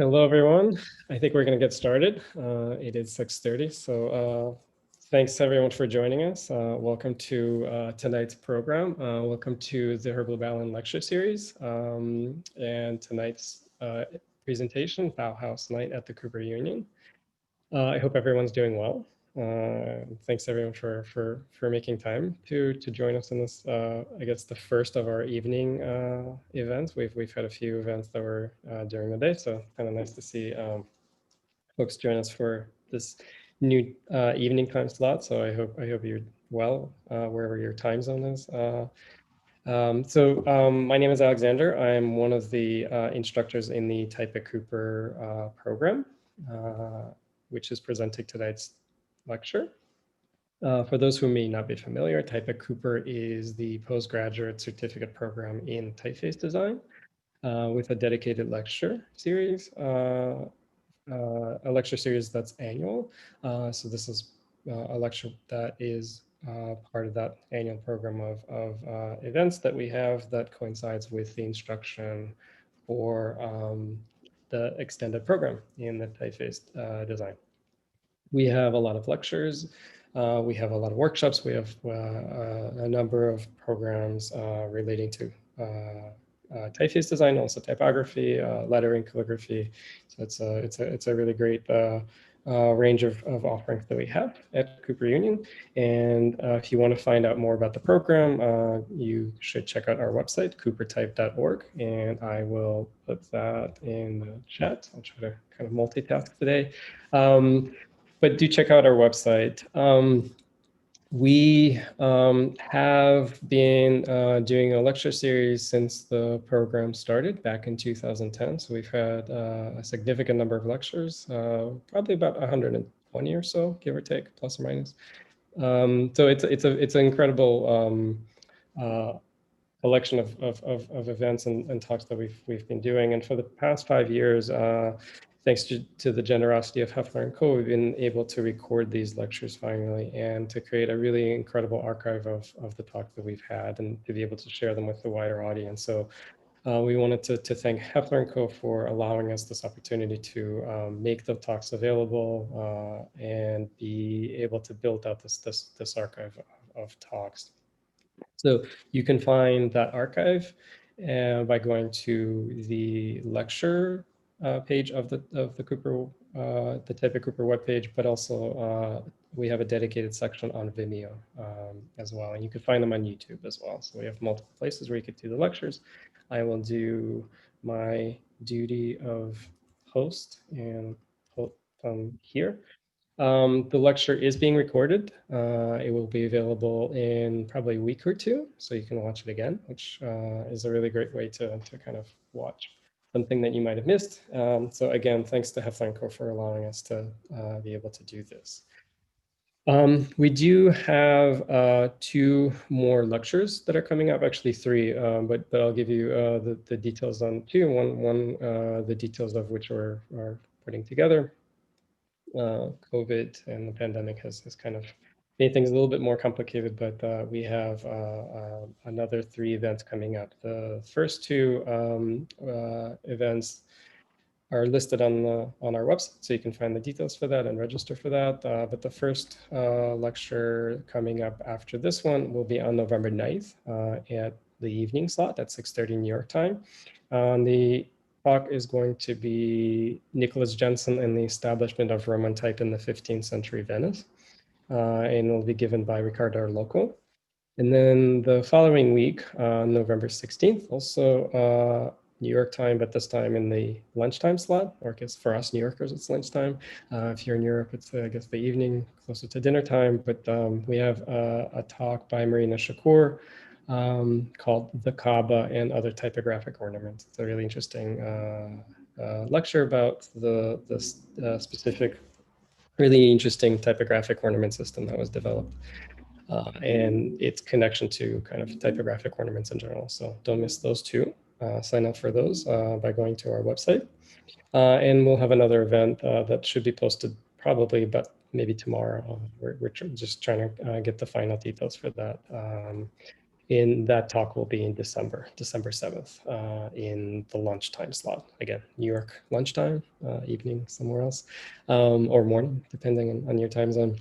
Hello, everyone. I think we're going to get started. It is 6:30, so thanks everyone for joining us. Welcome to tonight's program. Welcome to the Herb Lubalin Lecture Series and tonight's presentation, Bauhaus Night at the Cooper Union. I hope everyone's doing well. Thanks everyone for making time to join us in this. I guess the first of our evening events. We've had a few events that were during the day, so kind of nice to see folks join us for this new evening time slot. So I hope you're well wherever your time zone is. My name is Alexander. I'm one of the instructors in the Typography program, which is presenting tonight's lecture. For those who may not be familiar, Typography is the postgraduate certificate program in typeface design with a dedicated lecture series, a lecture series that's annual. So this is a lecture that is part of that annual program of events that we have that coincides with the instruction for the extended program in the typeface design. We have a lot of lectures. We have a lot of workshops. We have a number of programs relating to typeface design, also typography, lettering, calligraphy. So it's a really great range of offerings that we have at Cooper Union. And if you want to find out more about the program, you should check out our website, coopertype.org, and I will put that in the chat. I'll try to kind of multitask today. But do check out our website. We have been doing a lecture series since the program started back in 2010. So we've had a significant number of lectures, probably about 120 or so, give or take, plus or minus. So it's an incredible collection of events and talks that we've been doing. And for the past 5 years, thanks to the generosity of Hoefler&Co, we've been able to record these lectures finally and to create a really incredible archive of the talks that we've had and to be able to share them with the wider audience. So we wanted to thank Hoefler&Co for allowing us this opportunity to make the talks available and be able to build out this archive of talks. So you can find that archive by going to the lecture page of the Cooper, the Typography webpage, but also we have a dedicated section on Vimeo as well, and you can find them on YouTube as well. So we have multiple places where you could do the lectures. I will do my duty of host and put them here. The lecture is being recorded. It will be available in probably a week or two, so you can watch it again, which is a really great way to kind of watch something that you might have missed. So again, thanks to Hoefler&Co for allowing us to be able to do this. We do have 2 more lectures that are coming up, actually 3, but I'll give you the details on 2. One the details of which we're putting together. COVID and the pandemic has kind of made things a little bit more complicated, but we have another 3 events coming up. The first 2 events are listed on our website, so you can find the details for that and register for that. But the first lecture coming up after this one will be on November 9th at the evening slot at 6:30 New York time. The talk is going to be Nicholas Jensen and the establishment of Roman type in the 15th century Venice, and it will be given by Riccardo Arlocco. And then the following week, November 16th, also New York time, but this time in the lunchtime slot, or I guess for us New Yorkers, it's lunchtime. If you're in Europe, it's I guess the evening, closer to dinner time. But we have a talk by Marina Shakur called The Kaaba and Other Typographic Ornaments. It's a really interesting lecture about the specific, really interesting typographic ornament system that was developed and its connection to kind of typographic ornaments in general. So don't miss those 2. Sign up for those by going to our website. And we'll have another event that should be posted probably, but maybe tomorrow. We're just trying to get the final details for that. In that talk will be in December 7th, in the lunchtime slot. Again, New York lunchtime, evening somewhere else, or morning, depending on your time zone.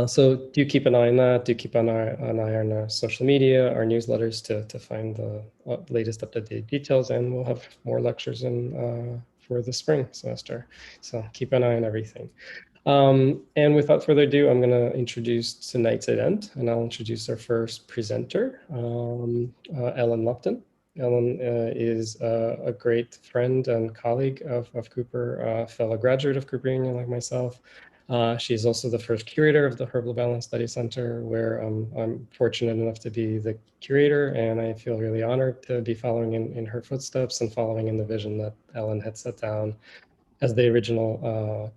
So do keep an eye on that. Do keep an eye on our social media, our newsletters to find the latest up-to-date details, and we'll have more lectures in for the spring semester. So keep an eye on everything. And without further ado, I'm going to introduce tonight's event, and I'll introduce our first presenter, Ellen Lupton. Ellen is a great friend and colleague of Cooper, fellow graduate of Cooper Union like myself. She's also the first curator of the Herb Lubalin Study Center, where I'm fortunate enough to be the curator, and I feel really honored to be following in her footsteps and following in the vision that Ellen had set down as the original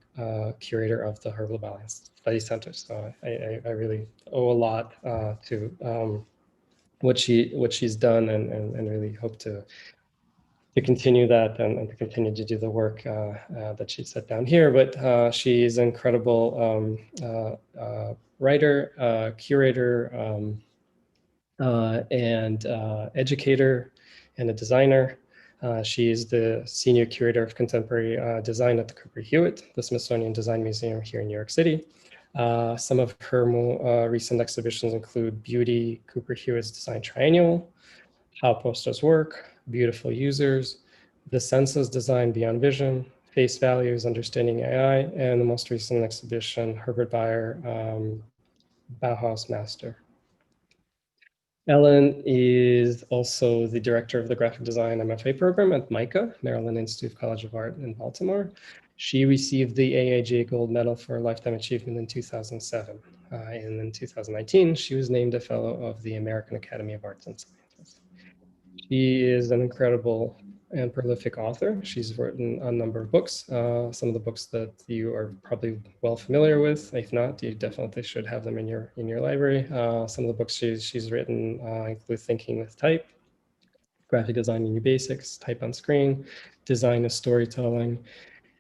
curator of the Herb Lubalin Study Center. So I really owe a lot to what she's done, and really hope to continue that and to continue to do the work that she set down here. But she's an incredible writer, curator, and educator, and a designer. She is the senior curator of contemporary design at the Cooper Hewitt, the Smithsonian Design Museum here in New York City. Some of her more recent exhibitions include Beauty, Cooper Hewitt's Design Triennial, How Posters Work, Beautiful Users, The Senses Design Beyond Vision, Face Values, Understanding AI, and the most recent exhibition, Herbert Beyer, Bauhaus Master. Ellen is also the director of the graphic design MFA program at MICA, Maryland Institute of College of Art in Baltimore. She received the AIGA Gold Medal for Lifetime Achievement in 2007. And in 2019, she was named a fellow of the American Academy of Arts and Sciences. She is an incredible and prolific author. She's written a number of books, some of the books that you are probably well familiar with. If not, you definitely should have them in your library. Some of the books she's written include Thinking with Type, Graphic Design in New Basics, Type on Screen, Design as Storytelling,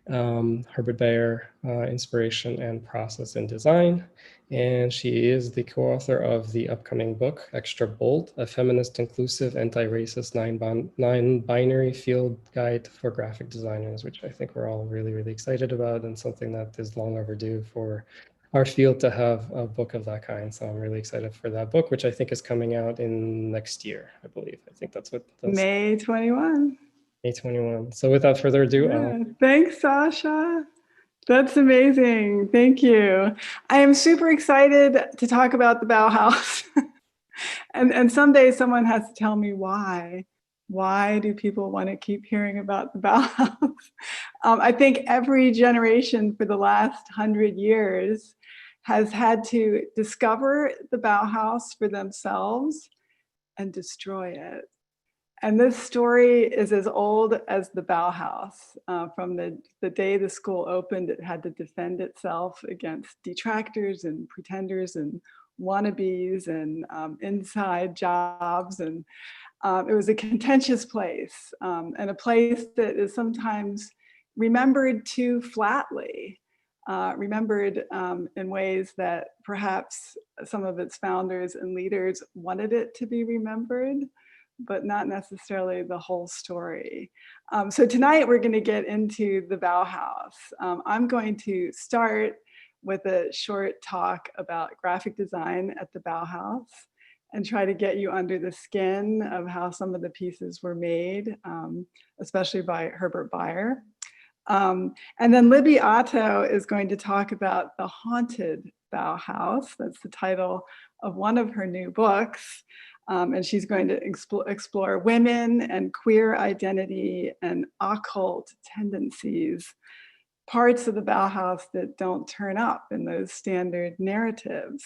Herbert Beyer, Inspiration and Process in Design. And she is the co-author of the upcoming book, Extra Bold, a feminist, inclusive, anti-racist, non-binary field guide for graphic designers, which I think we're all really, really excited about, and something that is long overdue for our field to have a book of that kind. So I'm really excited for that book, which I think is coming out in next year, I believe. I think that's what May 21. May 21. So without further ado, thanks, Sasha. That's amazing. Thank you. I am super excited to talk about the Bauhaus. and someday someone has to tell me why. Why do people want to keep hearing about the Bauhaus? I think every generation for the last 100 years has had to discover the Bauhaus for themselves and destroy it. And this story is as old as the Bauhaus. From the day the school opened, it had to defend itself against detractors and pretenders and wannabes and inside jobs. And it was a contentious place, and a place that is sometimes remembered too flatly, remembered in ways that perhaps some of its founders and leaders wanted it to be remembered, but not necessarily the whole story. So tonight we're going to get into the Bauhaus. I'm going to start with a short talk about graphic design at the Bauhaus and try to get you under the skin of how some of the pieces were made, especially by Herbert Beyer. And then Libby Otto is going to talk about the haunted Bauhaus. That's the title of one of her new books. And she's going to explore women and queer identity and occult tendencies, parts of the Bauhaus that don't turn up in those standard narratives.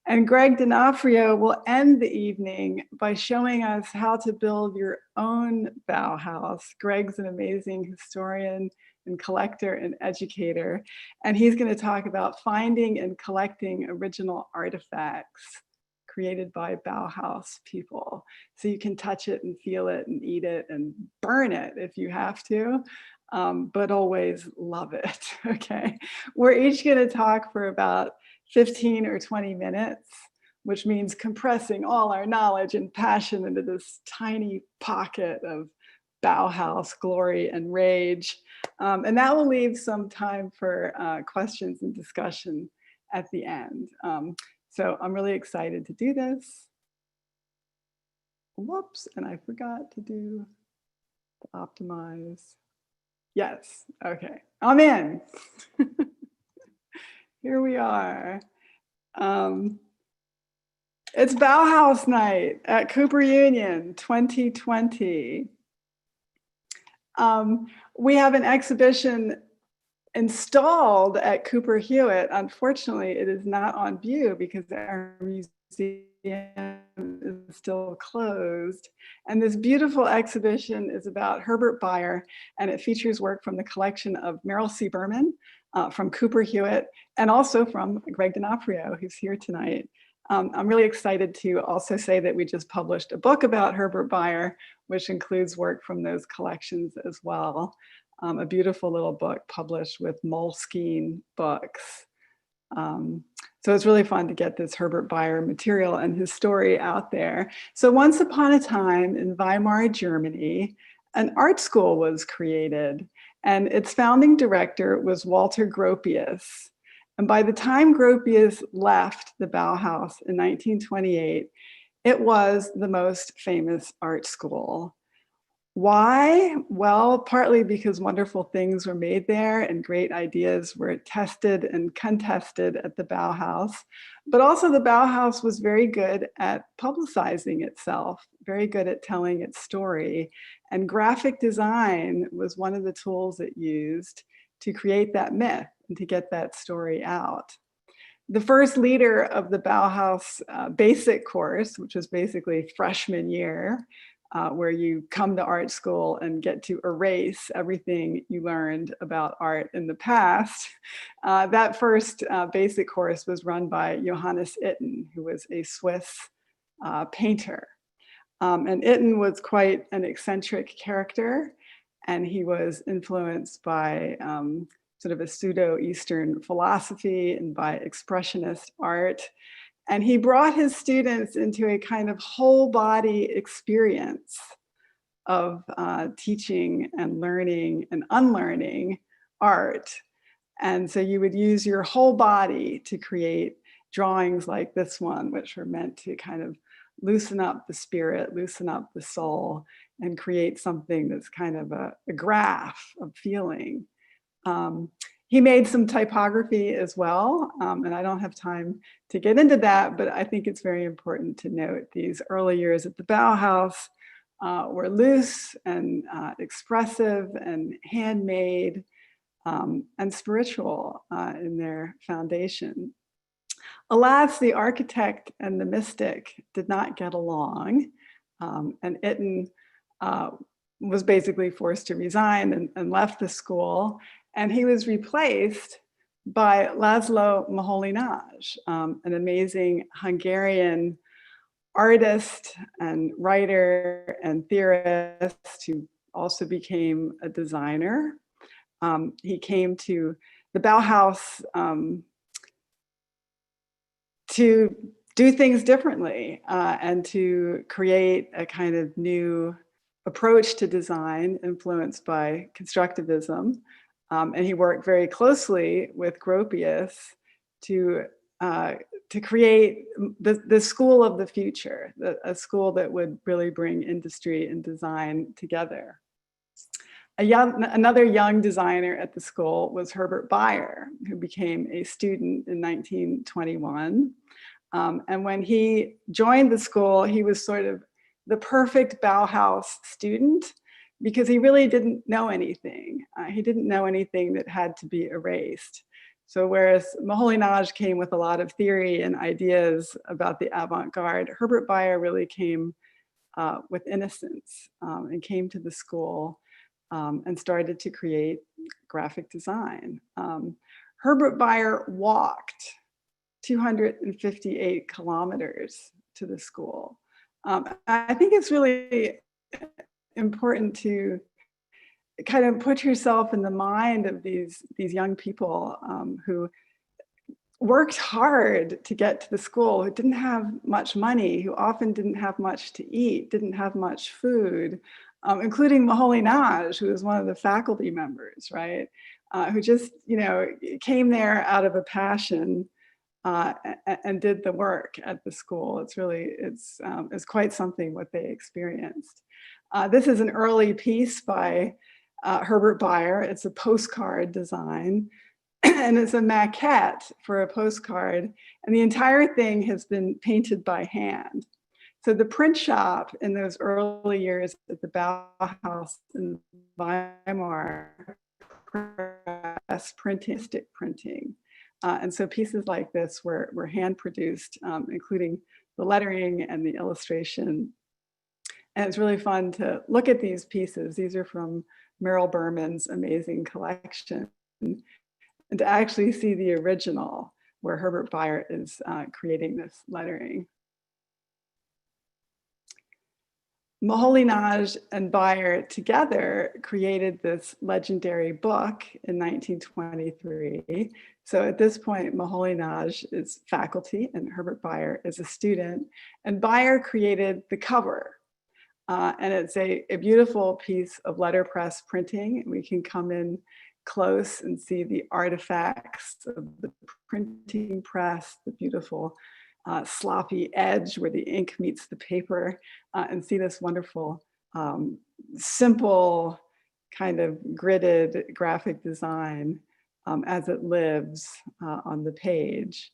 And Greg D'Onofrio will end the evening by showing us how to build your own Bauhaus. Greg's an amazing historian and collector and educator, and he's going to talk about finding and collecting original artifacts created by Bauhaus people. So you can touch it and feel it and eat it and burn it if you have to, but always love it, okay? We're each gonna talk for about 15 or 20 minutes. which means compressing all our knowledge and passion into this tiny pocket of Bauhaus glory and rage. And that will leave some time for questions and discussion at the end. So I'm really excited to do this. Whoops, and I forgot to do the optimize. Yes, okay, I'm in. Here we are. It's Bauhaus night at Cooper Union 2020. We have an exhibition installed at Cooper Hewitt. Unfortunately, it is not on view because our museum is still closed. And this beautiful exhibition is about Herbert Beyer, and it features work from the collection of Merrill C. Berman from Cooper Hewitt, and also from Greg D'Onofrio, who's here tonight. I'm really excited to also say that we just published a book about Herbert Beyer, which includes work from those collections as well. A beautiful little book published with Moleskine Books. So it's really fun to get this Herbert Beyer material and his story out there. So once upon a time in Weimar, Germany, an art school was created, and its founding director was Walter Gropius. And by the time Gropius left the Bauhaus in 1928, it was the most famous art school. Why? Well, partly because wonderful things were made there and great ideas were tested and contested at the Bauhaus, but also the Bauhaus was very good at publicizing itself, very good at telling its story. And graphic design was one of the tools it used to create that myth and to get that story out. The first leader of the Bauhaus basic course, which was basically freshman year, where you come to art school and get to erase everything you learned about art in the past. That first basic course was run by Johannes Itton, who was a Swiss painter. And Itton was quite an eccentric character, and he was influenced by sort of a pseudo-Eastern philosophy and by expressionist art. And he brought his students into a kind of whole body experience of teaching and learning and unlearning art. And so you would use your whole body to create drawings like this one, which were meant to kind of loosen up the spirit, loosen up the soul, and create something that's kind of a graph of feeling. He made some typography as well, and I don't have time to get into that, but I think it's very important to note these early years at the Bauhaus were loose and expressive and handmade and spiritual in their foundation. Alas, the architect and the mystic did not get along, and Itton was basically forced to resign and left the school. And he was replaced by László Moholy-Nagy, an amazing Hungarian artist and writer and theorist who also became a designer. He came to the Bauhaus to do things differently and to create a kind of new approach to design influenced by constructivism. And he worked very closely with Gropius to create the school of the future, a school that would really bring industry and design together. Another young designer at the school was Herbert Beyer, who became a student in 1921. And when he joined the school, he was sort of the perfect Bauhaus student, because he really didn't know anything. He didn't know anything that had to be erased. So whereas Moholy-Nagy came with a lot of theory and ideas about the avant-garde, Herbert Beyer really came with innocence and came to the school and started to create graphic design. Herbert Beyer walked 258 kilometers to the school. I think it's really important to kind of put yourself in the mind of these young people who worked hard to get to the school, who didn't have much money, who often didn't have much to eat, didn't have much food, including Moholy-Nagy, who was one of the faculty members, right? Who just, came there out of a passion and did the work at the school. It's quite something what they experienced. This is an early piece by Herbert Beyer. It's a postcard design, and it's a maquette for a postcard. And the entire thing has been painted by hand. So the print shop in those early years at the Bauhaus in Weimar, press printing, stick printing. And so pieces like this were hand produced, including the lettering and the illustration. And it's really fun to look at these pieces. These are from Merrill Berman's amazing collection. And to actually see the original where Herbert Beyer is creating this lettering. Moholy-Nagy and Beyer together created this legendary book in 1923. So at this point, Moholy-Nagy is faculty and Herbert Beyer is a student. And Beyer created the cover. And it's a beautiful piece of letterpress printing. We can come in close and see the artifacts of the printing press, the beautiful sloppy edge where the ink meets the paper, and see this wonderful, simple kind of gridded graphic design as it lives on the page.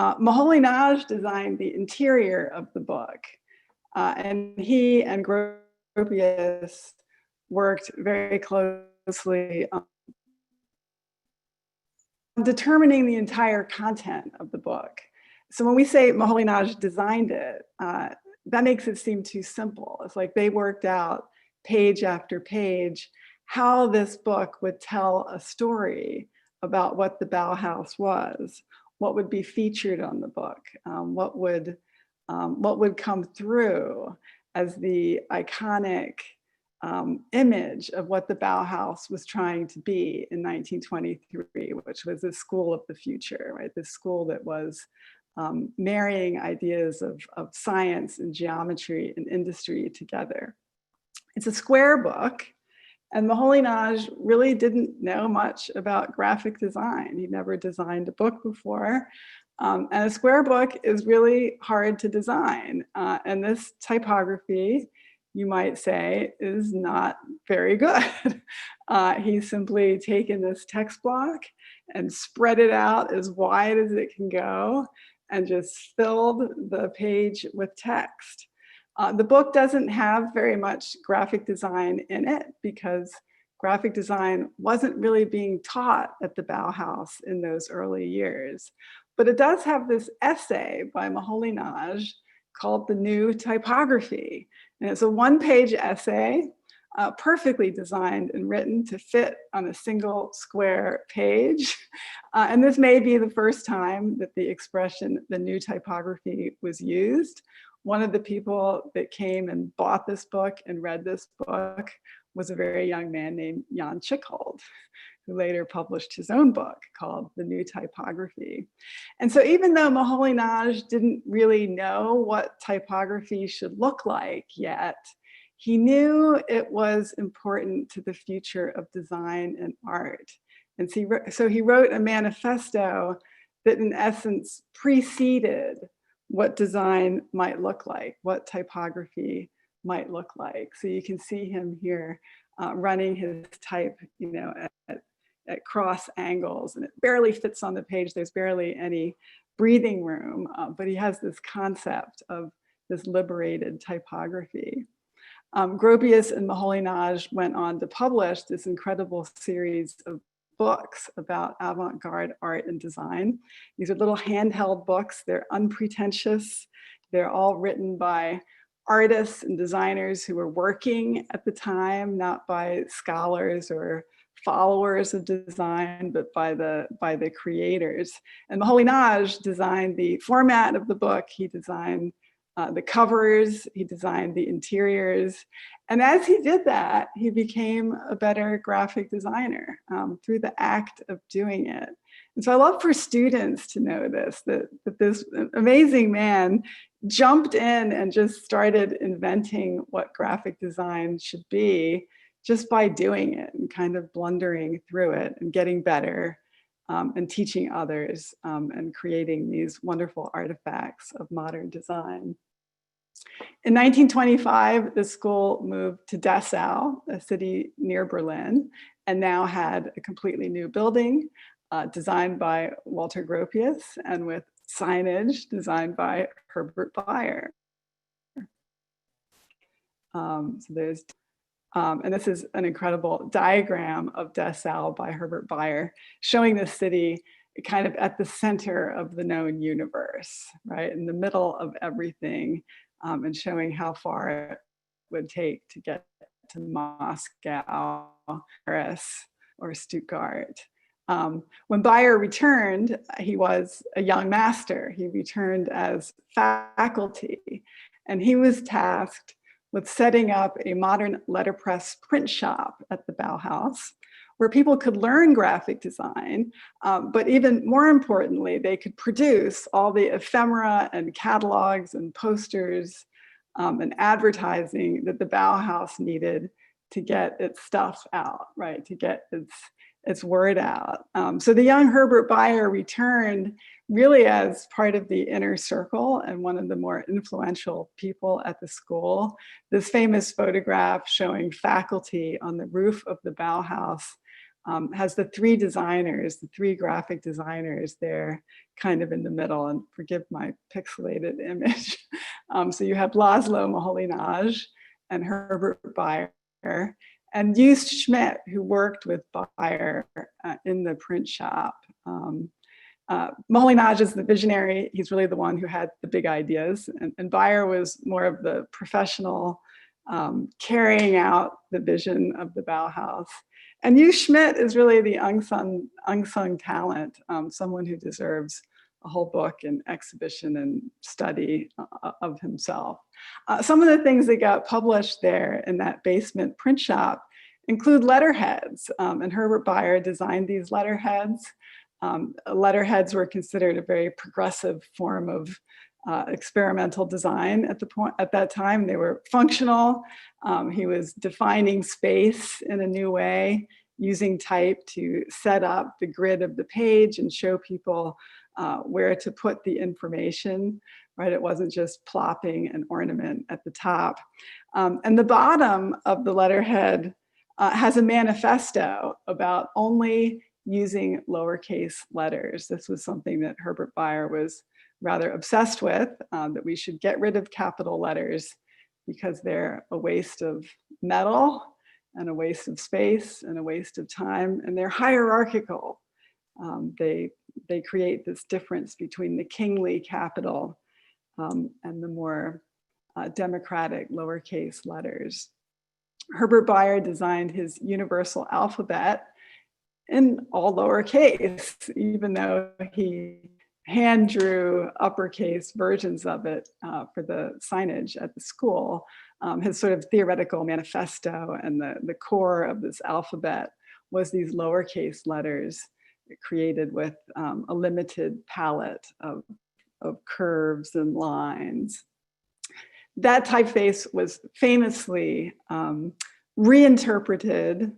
Moholy-Nagy designed the interior of the book, and he and Gropius worked very closely on determining the entire content of the book. So when we say Moholy-Nagy designed it, that makes it seem too simple. It's like they worked out page after page how this book would tell a story about what the Bauhaus was, what would be featured on the book, what would come through as the iconic image of what the Bauhaus was trying to be in 1923, which was the school of the future, right? The school that was marrying ideas of science and geometry and industry together. It's a square book, and Moholy-Nagy really didn't know much about graphic design. He'd never designed a book before. And a square book is really hard to design. And this typography, you might say, is not very good. He's simply taken this text block and spread it out as wide as it can go and just filled the page with text. The book doesn't have very much graphic design in it because graphic design wasn't really being taught at the Bauhaus in those early years. But it does have this essay by Moholy-Nagy called The New Typography. And it's a one-page essay, perfectly designed and written to fit on a single square page. And this may be the first time that the expression, the new typography, was used. One of the people that came and bought this book and read this book was a very young man named Jan Tschichold, who later published his own book called The New Typography. And so even though Moholy-Nagy didn't really know what typography should look like yet, he knew it was important to the future of design and art. And so he wrote a manifesto that in essence preceded what design might look like, what typography might look like. So you can see him here running his type, at cross angles, and it barely fits on the page. There's barely any breathing room, but he has this concept of this liberated typography. Gropius and Moholy-Nagy went on to publish this incredible series of books about avant-garde art and design. These are little handheld books. They're unpretentious. They're all written by artists and designers who were working at the time, not by scholars or followers of design, but by the creators. And Moholy-Nagy designed the format of the book. He designed the covers, he designed the interiors. And as he did that, he became a better graphic designer through the act of doing it. And so I love for students to know this, that this amazing man jumped in and just started inventing what graphic design should be just by doing it and kind of blundering through it and getting better and teaching others and creating these wonderful artifacts of modern design. In 1925, the school moved to Dessau, a city near Berlin, and now had a completely new building designed by Walter Gropius and with signage designed by Herbert Beyer. And this is an incredible diagram of Dessau by Herbert Beyer, showing the city kind of at the center of the known universe, right? In the middle of everything, and showing how far it would take to get to Moscow, Paris, or Stuttgart. When Beyer returned, he was a young master. He returned as faculty, and he was tasked with setting up a modern letterpress print shop at the Bauhaus, where people could learn graphic design, but even more importantly, they could produce all the ephemera and catalogs and posters and advertising that the Bauhaus needed to get its stuff out, right? To get its word out. So the young Herbert Beyer returned really as part of the inner circle and one of the more influential people at the school. This famous photograph showing faculty on the roof of the Bauhaus has the three designers, the three graphic designers there kind of in the middle, and forgive my pixelated image. So you have László Moholy-Nagy and Herbert Beyer, and Just Schmidt, who worked with Beyer in the print shop. Moholy-Nagy is the visionary. He's really the one who had the big ideas, and Beyer was more of the professional carrying out the vision of the Bauhaus. And Just Schmidt is really the unsung talent, someone who deserves a whole book and exhibition and study of himself. Some of the things that got published there in that basement print shop include letterheads, and Herbert Beyer designed these letterheads. Letterheads were considered a very progressive form of experimental design at that time. They were functional. He was defining space in a new way, using type to set up the grid of the page and show people where to put the information, right? It wasn't just plopping an ornament at the top. And the bottom of the letterhead has a manifesto about only using lowercase letters. This was something that Herbert Beyer was rather obsessed with, that we should get rid of capital letters because they're a waste of metal and a waste of space and a waste of time, and they're hierarchical. They create this difference between the kingly capital and the more democratic lowercase letters. Herbert Beyer designed his universal alphabet in all lowercase, even though he hand drew uppercase versions of it for the signage at the school. His sort of theoretical manifesto and the core of this alphabet was these lowercase letters created with a limited palette of curves and lines. That typeface was famously reinterpreted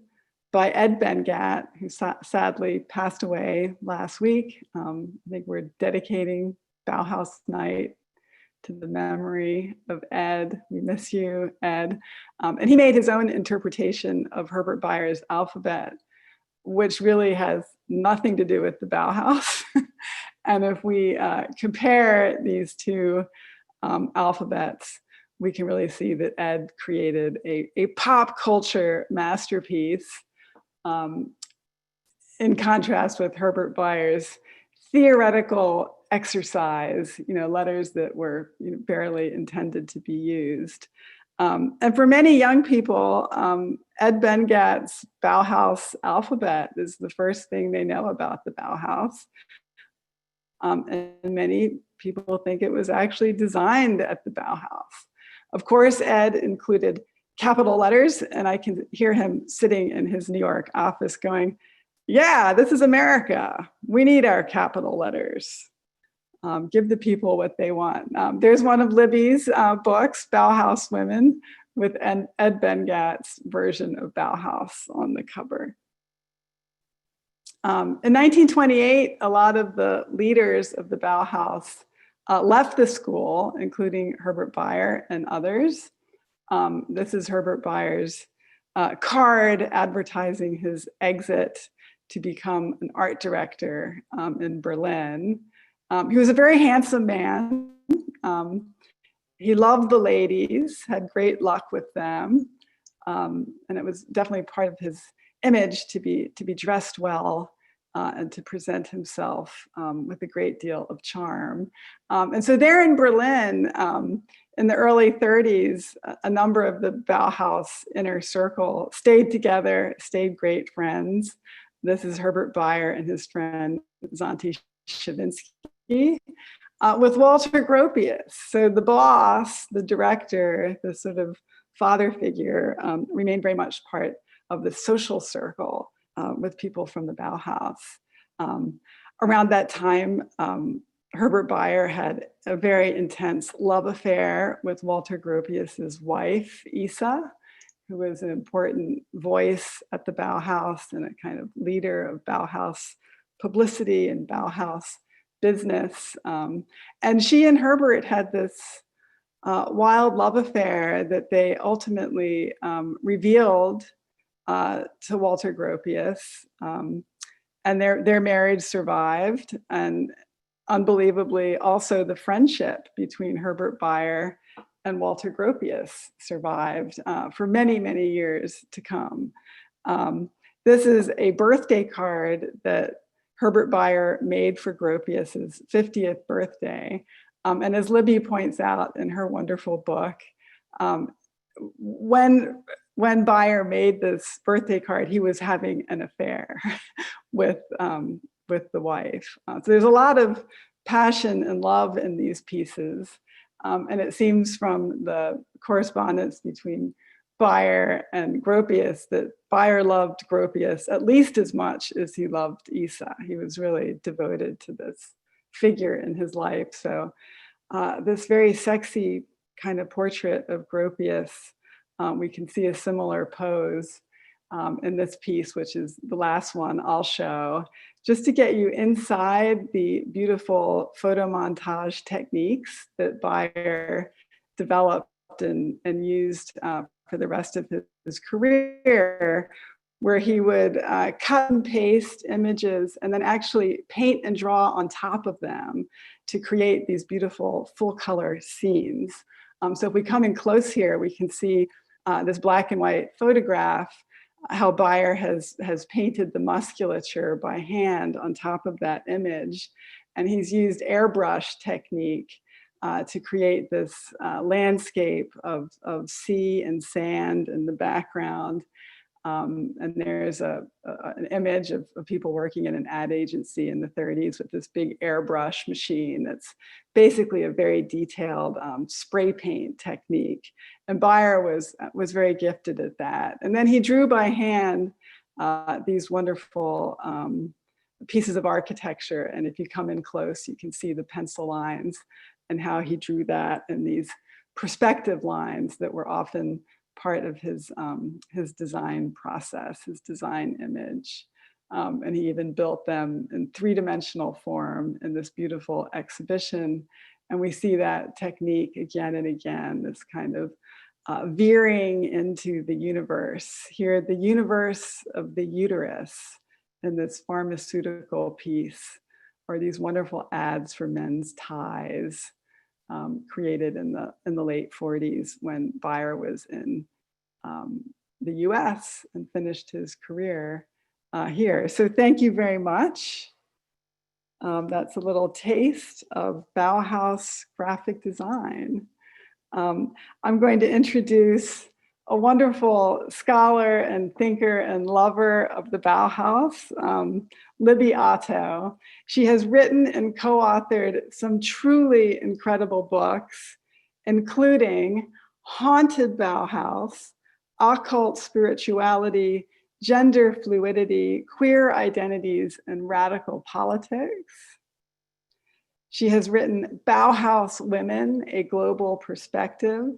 by Ed Bengat, who sadly passed away last week. I think we're dedicating Bauhaus Night to the memory of Ed. We miss you, Ed. And he made his own interpretation of Herbert Beyer's alphabet, which really has nothing to do with the Bauhaus. And if we compare these two alphabets, we can really see that Ed created a pop culture masterpiece in contrast with Herbert Beyer's theoretical exercise, letters that were barely intended to be used. And for many young people, Ed Bengat's Bauhaus alphabet is the first thing they know about the Bauhaus. And many people think it was actually designed at the Bauhaus. Of course, Ed included capital letters, and I can hear him sitting in his New York office going, Yeah, this is America. We need our capital letters. Give the people what they want. There's one of Libby's books, Bauhaus Women, with Ed Bengat's version of Bauhaus on the cover. In 1928, a lot of the leaders of the Bauhaus left the school, including Herbert Beyer and others. This is Herbert Beyer's card advertising his exit to become an art director in Berlin. He was a very handsome man. He loved the ladies, had great luck with them. And it was definitely part of his image to be dressed well and to present himself with a great deal of charm. And so there in Berlin, in the early 30s, a number of the Bauhaus inner circle stayed together, stayed great friends. This is Herbert Beyer and his friend Zonti Shavinsky with Walter Gropius. So the boss, the director, the sort of father figure remained very much part of the social circle with people from the Bauhaus. Around that time, Herbert Beyer had a very intense love affair with Walter Gropius's wife, Isa, who was an important voice at the Bauhaus and a kind of leader of Bauhaus publicity and Bauhaus business. And she and Herbert had this wild love affair that they ultimately revealed to Walter Gropius. And their marriage survived. And unbelievably, also the friendship between Herbert Beyer and Walter Gropius survived for many, many years to come. This is a birthday card that Herbert Beyer made for Gropius's 50th birthday. And as Libby points out in her wonderful book, when Beyer made this birthday card, he was having an affair with the wife. So there's a lot of passion and love in these pieces. And it seems from the correspondence between Beyer and Gropius that Beyer loved Gropius at least as much as he loved Isa. He was really devoted to this figure in his life. So this very sexy kind of portrait of Gropius, we can see a similar pose in this piece, which is the last one I'll show, just to get you inside the beautiful photo montage techniques that Beyer developed and used for the rest of his career, where he would cut and paste images and then actually paint and draw on top of them to create these beautiful full color scenes. So if we come in close here, we can see this black and white photograph, how Beyer has painted the musculature by hand on top of that image. And he's used airbrush technique to create this landscape of sea and sand in the background. And there's an image of people working in an ad agency in the 30s with this big airbrush machine that's basically a very detailed spray paint technique. And Beyer was very gifted at that. And then he drew by hand these wonderful pieces of architecture. And if you come in close, you can see the pencil lines and how he drew that and these perspective lines that were often part of his design process, his design image. And he even built them in three-dimensional form in this beautiful exhibition. And we see that technique again and again, this kind of veering into the universe. Here, the universe of the uterus in this pharmaceutical piece, or these wonderful ads for men's ties. Created in the late 40s when Beyer was in the US and finished his career here. So thank you very much. That's a little taste of Bauhaus graphic design. I'm going to introduce a wonderful scholar and thinker and lover of the Bauhaus, Libby Otto. She has written and co-authored some truly incredible books, including Haunted Bauhaus, Occult Spirituality gender fluidity, queer identities, and radical politics. She has written Bauhaus Women, A Global Perspective,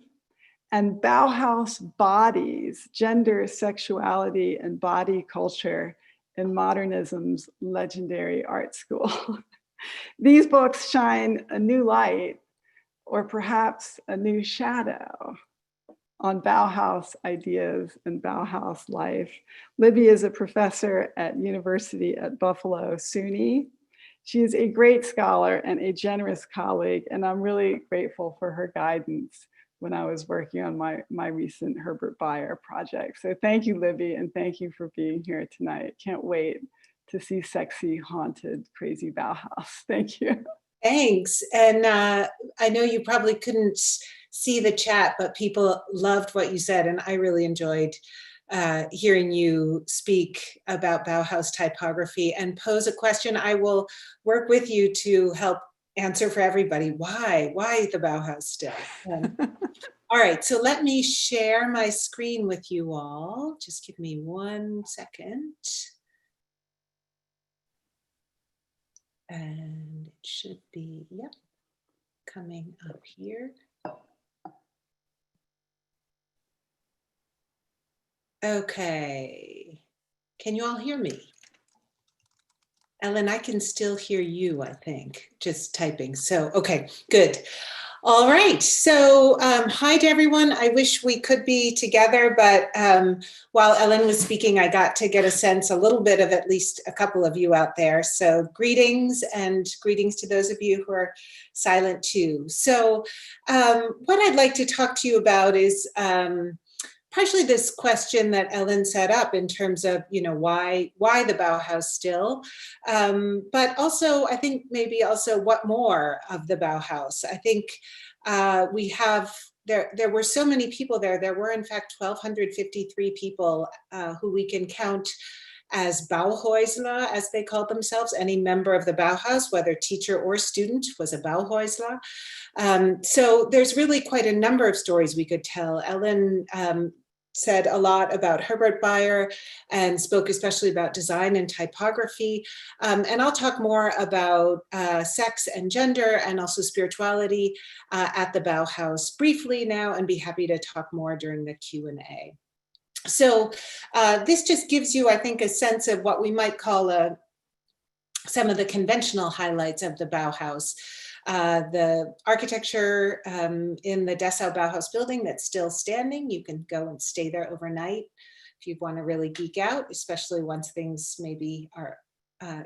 and Bauhaus Bodies, Gender, Sexuality, and Body Culture in Modernism's Legendary Art School. These books shine a new light, or perhaps a new shadow, on Bauhaus ideas and Bauhaus life. Libby is a professor at University at Buffalo, SUNY. She is a great scholar and a generous colleague, and I'm really grateful for her guidance when I was working on my recent Herbert Beyer project. So thank you, Libby, and thank you for being here tonight. Can't wait to see sexy, haunted, crazy Bauhaus. Thank you. Thanks. And I know you probably couldn't see the chat, but people loved what you said, and I really enjoyed hearing you speak about Bauhaus typography and pose a question. I will work with you to help answer for everybody. Why the Bauhaus still? All right, so let me share my screen with you all. Just give me 1 second. And it should be, yep, coming up here. Okay, can you all hear me? Ellen, I can still hear you, I think, just typing. So, okay, good. All right, so hi to everyone. I wish we could be together, but while Ellen was speaking, I got to get a sense, a little bit of at least a couple of you out there. So greetings, and greetings to those of you who are silent too. So what I'd like to talk to you about is partially this question that Ellen set up in terms of, you know, why the Bauhaus still, but also I think maybe also what more of the Bauhaus. I think we have, there were so many people there. There were in fact 1,253 people who we can count as Bauhäusler, as they called themselves. Any member of the Bauhaus, whether teacher or student, was a Bauhäusler. So there's really quite a number of stories we could tell. Ellen said a lot about Herbert Beyer and spoke especially about design and typography. And I'll talk more about sex and gender and also spirituality at the Bauhaus briefly now, and be happy to talk more during the Q&A. So this just gives you, I think, a sense of what we might call some of the conventional highlights of the Bauhaus. The architecture in the Dessau Bauhaus building that's still standing. You can go and stay there overnight if you want to really geek out, especially once things maybe are,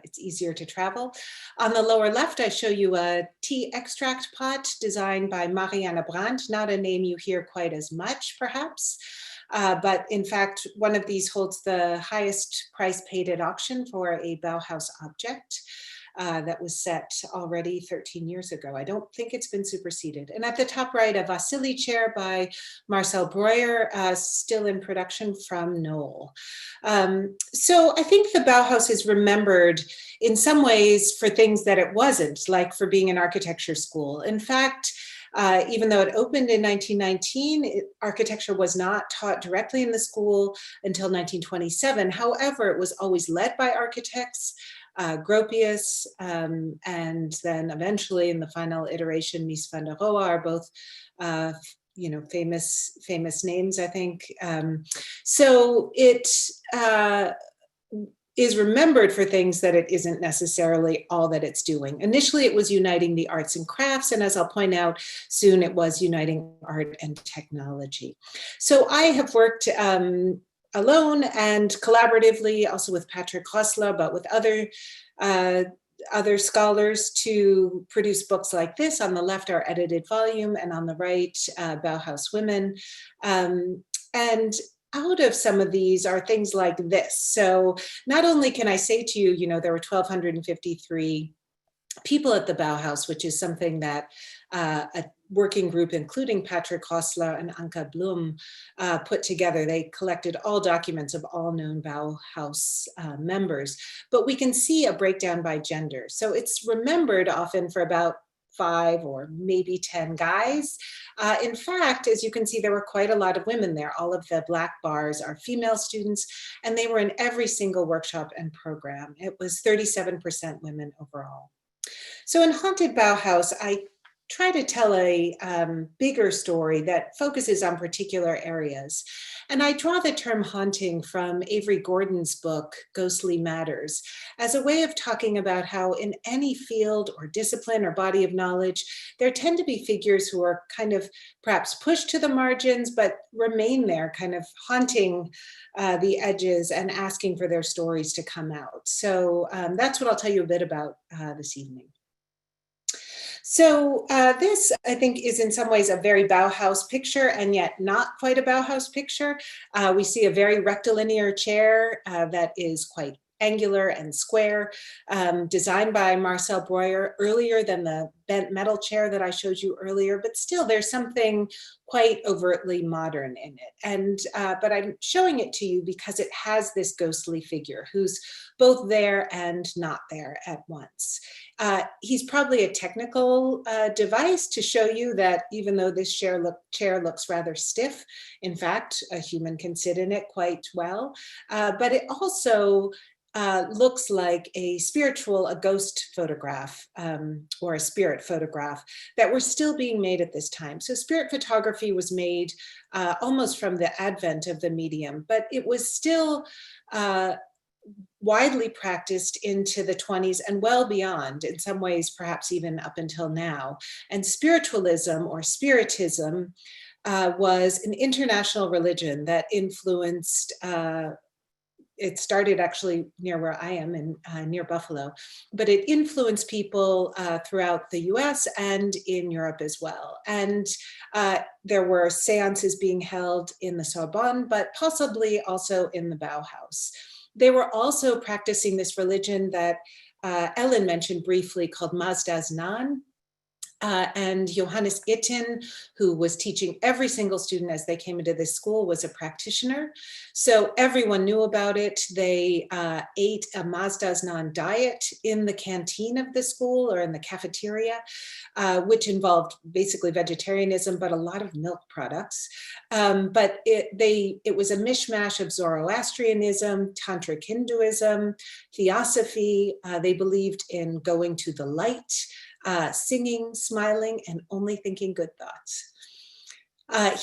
it's easier to travel. On the lower left, I show you a tea extract pot designed by Marianne Brandt, not a name you hear quite as much, perhaps. But in fact, one of these holds the highest price paid at auction for a Bauhaus object. That was set already 13 years ago. I don't think it's been superseded. And at the top right, a Vasily chair by Marcel Breuer, still in production from Knoll. So I think the Bauhaus is remembered in some ways for things that it wasn't, like for being an architecture school. In fact, even though it opened in 1919, architecture was not taught directly in the school until 1927. However, it was always led by architects. Gropius, and then eventually in the final iteration, Mies van der Rohe are both, you know, famous names, I think. So it is remembered for things that it isn't necessarily all that it's doing. Initially, it was uniting the arts and crafts, and as I'll point out soon, it was uniting art and technology. So I have worked alone and collaboratively, also with Patrick Rossler, but with other scholars to produce books like this. On the left, our edited volume, and on the right, Bauhaus Women. And out of some of these are things like this. So not only can I say to you, you know, there were 1,253 people at the Bauhaus, which is something that a working group, including Patrick Rossler and Anka Blum, put together. They collected all documents of all known Bauhaus members, but we can see a breakdown by gender. So it's remembered often for about 5 or maybe 10 guys. In fact, as you can see, there were quite a lot of women there. All of the black bars are female students, and they were in every single workshop and program. It was 37% women overall. So in Haunted Bauhaus, I try to tell a bigger story that focuses on particular areas. And I draw the term haunting from Avery Gordon's book, Ghostly Matters, as a way of talking about how in any field or discipline or body of knowledge, there tend to be figures who are kind of perhaps pushed to the margins, but remain there, kind of haunting the edges and asking for their stories to come out. So that's what I'll tell you a bit about this evening. So this, I think, is in some ways a very Bauhaus picture, and yet not quite a Bauhaus picture. We see a very rectilinear chair that is quite angular and square, designed by Marcel Breuer earlier than the bent metal chair that I showed you earlier, but still there's something quite overtly modern in it. And but I'm showing it to you because it has this ghostly figure who's both there and not there at once. He's probably a technical device to show you that even though this chair looks rather stiff, in fact, a human can sit in it quite well, but it also looks like a ghost photograph or a spirit photograph that were still being made at this time. So spirit photography was made almost from the advent of the medium, but it was still widely practiced into the 20s and well beyond, in some ways, perhaps even up until now. And spiritualism or spiritism was an international religion that influenced it started actually near where I am, near Buffalo, but it influenced people throughout the US and in Europe as well. And there were seances being held in the Sorbonne, but possibly also in the Bauhaus. They were also practicing this religion that Ellen mentioned briefly called Mazda's Nan. And Johannes Itton, who was teaching every single student as they came into this school, was a practitioner. So everyone knew about it. They ate a Mazda's Nan diet in the canteen of the school or in the cafeteria, which involved basically vegetarianism, but a lot of milk products. But it was a mishmash of Zoroastrianism, Tantric Hinduism, Theosophy. They believed in going to the light, singing, smiling, and only thinking good thoughts.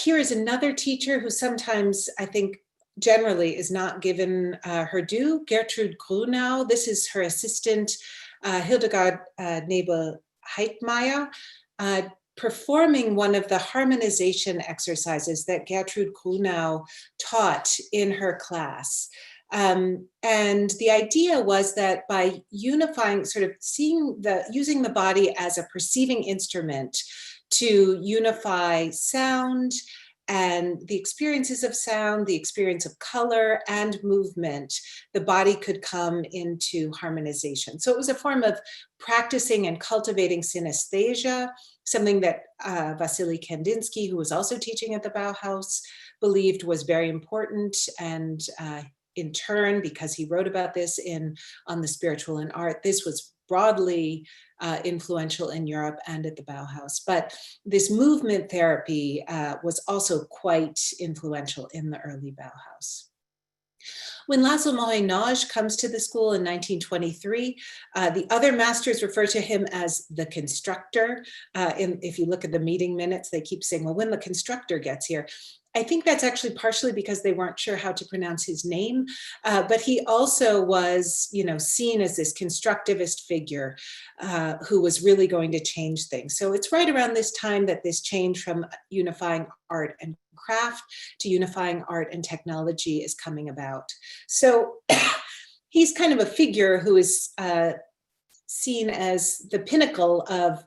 Here is another teacher who sometimes, I think, generally is not given her due, Gertrude Kruna. This is her assistant, Hildegard Nebel-Heitmeyer, performing one of the harmonization exercises that Gertrude Kruna taught in her class. And the idea was that by unifying, sort of using the body as a perceiving instrument to unify sound and the experiences of sound, the experience of color and movement, the body could come into harmonization. So it was a form of practicing and cultivating synesthesia, something that Vasily Kandinsky, who was also teaching at the Bauhaus, believed was very important. And in turn, because he wrote about this on the Spiritual in Art, this was broadly influential in Europe and at the Bauhaus. But this movement therapy was also quite influential in the early Bauhaus. When László Moholy-Nagy comes to the school in 1923, the other masters refer to him as the constructor. If you look at the meeting minutes, they keep saying, well, when the constructor gets here. I think that's actually partially because they weren't sure how to pronounce his name, but he also was, seen as this constructivist figure who was really going to change things. So it's right around this time that this change from unifying art and craft to unifying art and technology is coming about. So he's kind of a figure who is seen as the pinnacle of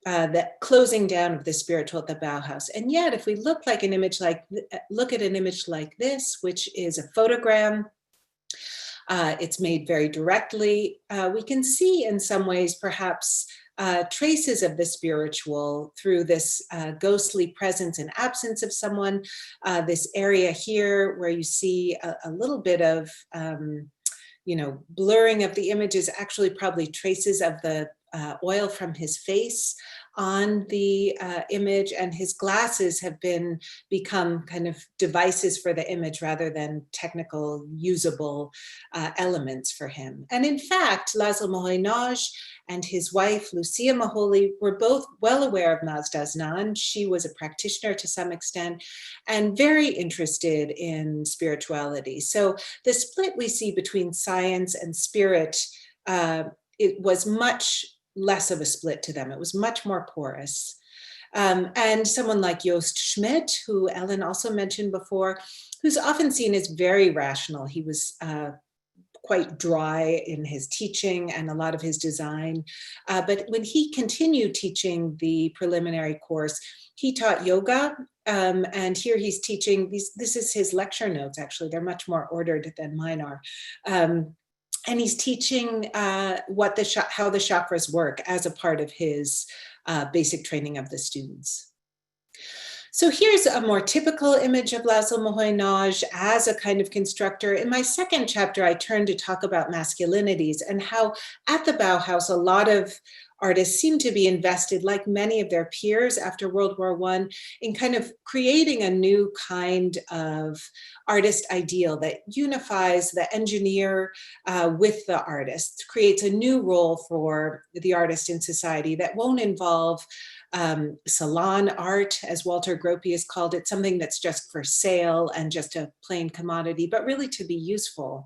the closing down of the spiritual at the Bauhaus. And yet, if we look at an image like this, which is a photogram, it's made very directly, we can see in some ways perhaps traces of the spiritual through this ghostly presence and absence of someone. This area here where you see a little bit of blurring of the image is actually probably traces of the oil from his face on the image, and his glasses have become kind of devices for the image rather than technical usable elements for him. And in fact, László Moholy-Nagy and his wife, Lucia Moholy, were both well aware of Názdasnan. She was a practitioner to some extent and very interested in spirituality. So the split we see between science and spirit, it was much less of a split to them. It was much more porous. And someone like Joost Schmidt, who Ellen also mentioned before, who's often seen as very rational. He was quite dry in his teaching and a lot of his design. But when he continued teaching the preliminary course, he taught yoga. And here he's teaching, this is his lecture notes, actually. They're much more ordered than mine are. And he's teaching how the chakras work as a part of his basic training of the students. So here's a more typical image of László Moholy-Nagy as a kind of constructor. In my second chapter, I turned to talk about masculinities and how at the Bauhaus, a lot of artists seem to be invested, like many of their peers after World War I, in kind of creating a new kind of artist ideal that unifies the engineer with the artist, creates a new role for the artist in society that won't involve salon art, as Walter Gropius called it, something that's just for sale and just a plain commodity, but really to be useful.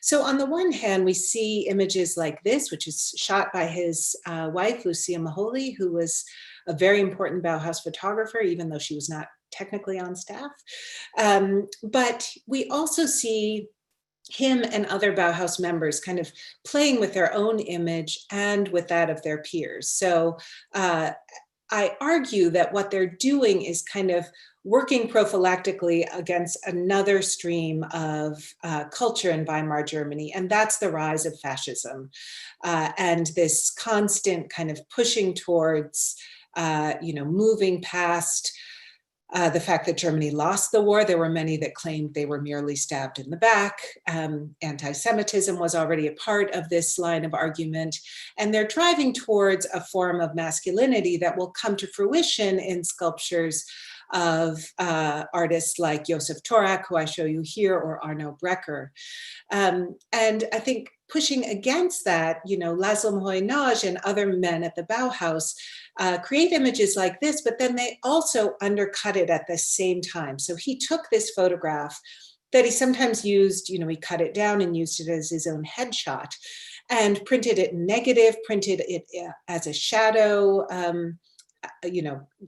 So on the one hand, we see images like this, which is shot by his wife, Lucia Moholy, who was a very important Bauhaus photographer, even though she was not technically on staff. But we also see him and other Bauhaus members kind of playing with their own image and with that of their peers. So I argue that what they're doing is kind of working prophylactically against another stream of culture in Weimar Germany, and that's the rise of fascism and this constant kind of pushing towards, moving past the fact that Germany lost the war. There were many that claimed they were merely stabbed in the back. Anti-Semitism was already a part of this line of argument. And they're driving towards a form of masculinity that will come to fruition in sculptures of artists like Josef Torak, who I show you here, or Arno Breker. And I think pushing against that, László Moholy-Nagy and other men at the Bauhaus create images like this, but then they also undercut it at the same time. So he took this photograph that he sometimes used, he cut it down and used it as his own headshot and printed it negative, printed it as a shadow,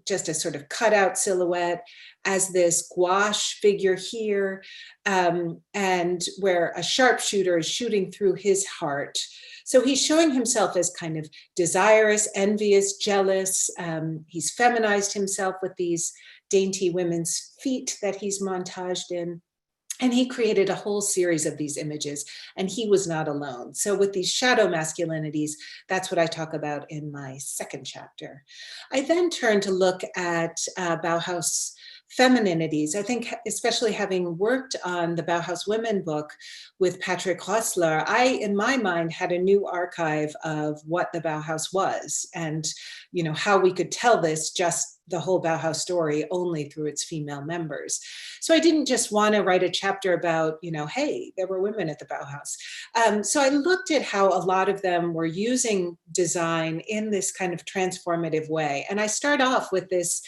just a sort of cutout silhouette, as this gouache figure here, and where a sharpshooter is shooting through his heart. So he's showing himself as kind of desirous, envious, jealous. He's feminized himself with these dainty women's feet that he's montaged in. And he created a whole series of these images, and he was not alone. So with these shadow masculinities, that's what I talk about in my second chapter. I then turn to look at Bauhaus femininities. I think, especially having worked on the Bauhaus Women book with Patrick Rossler, I, in my mind, had a new archive of what the Bauhaus was and, how we could tell this just the whole Bauhaus story only through its female members. So I didn't just want to write a chapter about, hey, there were women at the Bauhaus. So I looked at how a lot of them were using design in this kind of transformative way. And I start off with this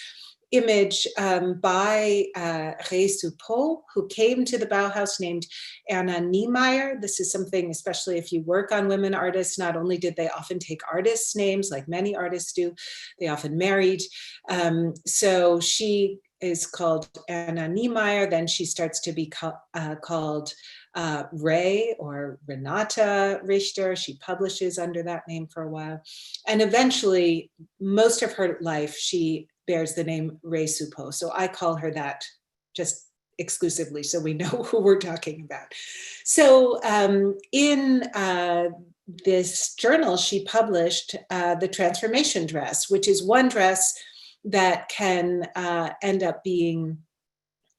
image by Ray Suppot, who came to the Bauhaus, named Erna Niemeyer. This is something, especially if you work on women artists, not only did they often take artists' names, like many artists do, they often married. So she is called Erna Niemeyer. Then she starts to be called Ray or Renata Richter. She publishes under that name for a while. And eventually, most of her life, she bears the name Ray Suppot. So I call her that just exclusively so we know who we're talking about. So in this journal, she published The Transformation Dress, which is one dress that can end up being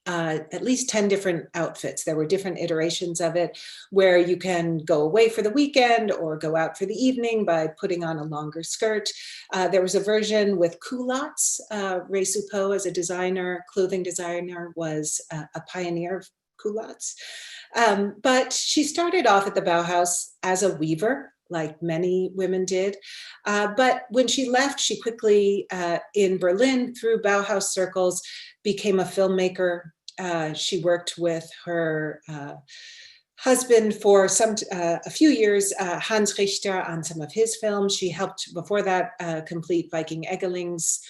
at least 10 different outfits. There were different iterations of it where you can go away for the weekend or go out for the evening by putting on a longer skirt. There was a version with culottes. Ray Suppot, as a designer, clothing designer, was a pioneer of culottes. But she started off at the Bauhaus as a weaver, like many women did. But when she left, she quickly, in Berlin, through Bauhaus circles, became a filmmaker. She worked with her husband for a few years, Hans Richter, on some of his films. She helped, before that, complete Viking Eggeling's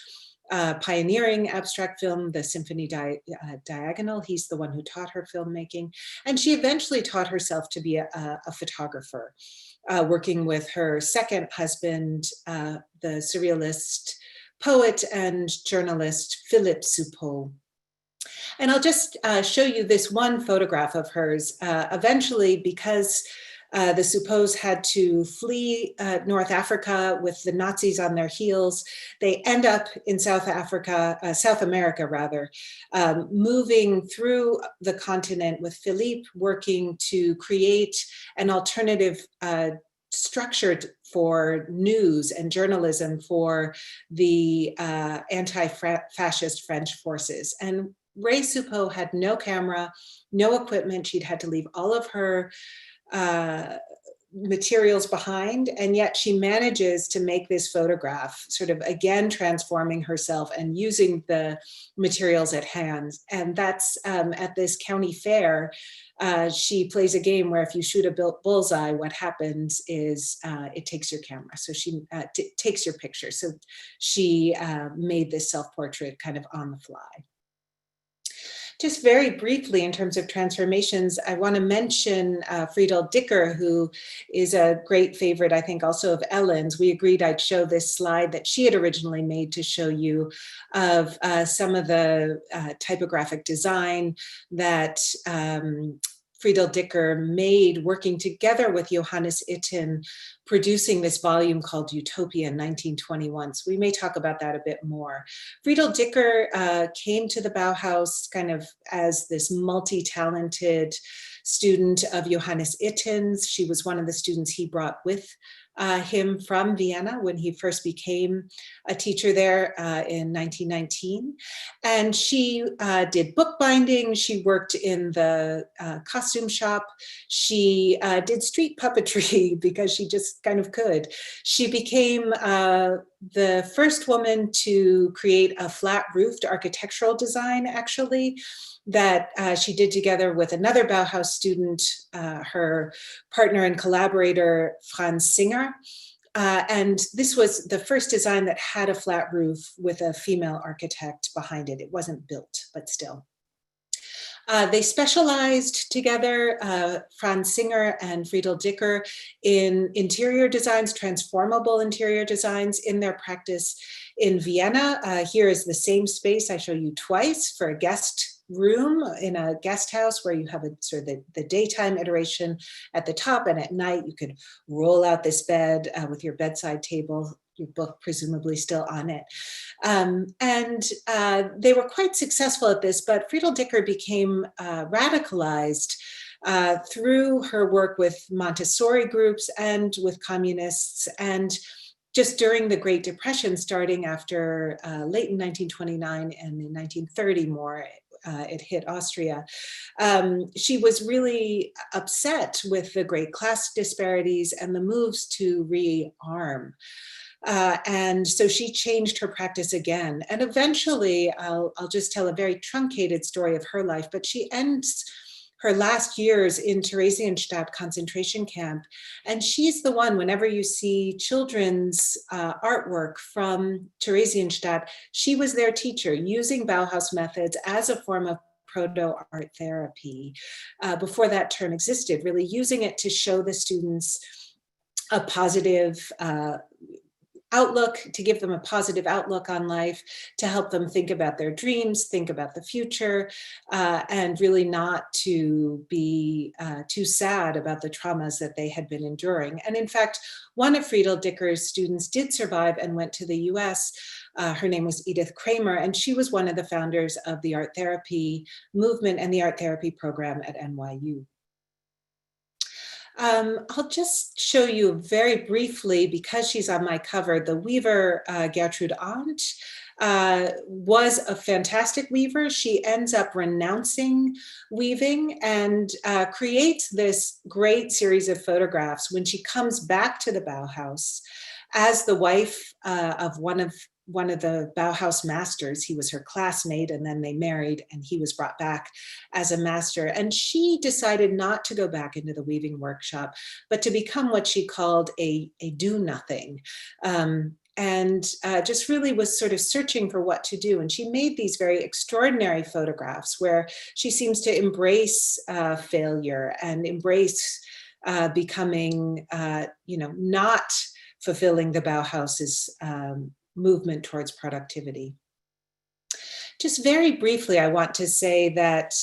pioneering abstract film, the Symphony Diagonal. He's the one who taught her filmmaking. And she eventually taught herself to be a photographer, working with her second husband, the surrealist poet and journalist Philippe Suppot. And I'll just show you this one photograph of hers. Eventually, because the Suppots had to flee North Africa with the Nazis on their heels, they end up in South America rather, moving through the continent with Philippe, working to create an alternative structured for news and journalism for the anti-fascist French forces. And Ray Suppot had no camera, no equipment. She'd had to leave all of her materials behind, and yet she manages to make this photograph, sort of again transforming herself and using the materials at hand. And that's at this county fair. She plays a game where if you shoot a bullseye, what happens is it takes your camera. So she takes your picture. So she made this self-portrait kind of on the fly. Just very briefly, in terms of transformations, I want to mention Friedel Dicker, who is a great favorite, I think, also of Ellen's. We agreed I'd show this slide that she had originally made to show you of some of the typographic design that Friedel Dicker made, working together with Johannes Itton, producing this volume called Utopia in 1921. So we may talk about that a bit more. Friedel Dicker came to the Bauhaus kind of as this multi-talented student of Johannes Itton's. She was one of the students he brought with him from Vienna when he first became a teacher there in 1919. And she did bookbinding. She worked in the costume shop. She did street puppetry because she just kind of could. She became the first woman to create a flat-roofed architectural design, actually, that she did together with another Bauhaus student, her partner and collaborator, Franz Singer. And this was the first design that had a flat roof with a female architect behind it. It wasn't built, but still. They specialized together, Franz Singer and Friedel Dicker, in interior designs, transformable interior designs in their practice in Vienna. Here is the same space I show you twice for a guest room in a guest house where you have a sort of the daytime iteration at the top, and at night you could roll out this bed with your bedside table, your book presumably still on it. And they were quite successful at this, but Friedel Dicker became radicalized through her work with Montessori groups and with communists, and just during the Great Depression, starting after late in 1929 and in 1930 more, it hit Austria. She was really upset with the great class disparities and the moves to rearm. And so she changed her practice again. And eventually, I'll just tell a very truncated story of her life, but she ends her last years in Theresienstadt concentration camp. And she's the one, whenever you see children's artwork from Theresienstadt, she was their teacher using Bauhaus methods as a form of proto-art therapy before that term existed, really using it to show the students a positive outlook, to give them a positive outlook on life, to help them think about their dreams, think about the future, and really not to be too sad about the traumas that they had been enduring. And in fact, one of Friedel Dicker's students did survive and went to the US. Her name was Edith Kramer, and she was one of the founders of the art therapy movement and the art therapy program at NYU. I'll just show you very briefly, because she's on my cover, the weaver Gertrude Arndt was a fantastic weaver. She ends up renouncing weaving and creates this great series of photographs when she comes back to the Bauhaus as the wife of one of the Bauhaus masters. He was her classmate, and then they married, and he was brought back as a master. And she decided not to go back into the weaving workshop, but to become what she called a do-nothing. And just really was sort of searching for what to do. And she made these very extraordinary photographs where she seems to embrace failure and embrace becoming, not fulfilling the Bauhaus's movement towards productivity. Just very briefly, I want to say that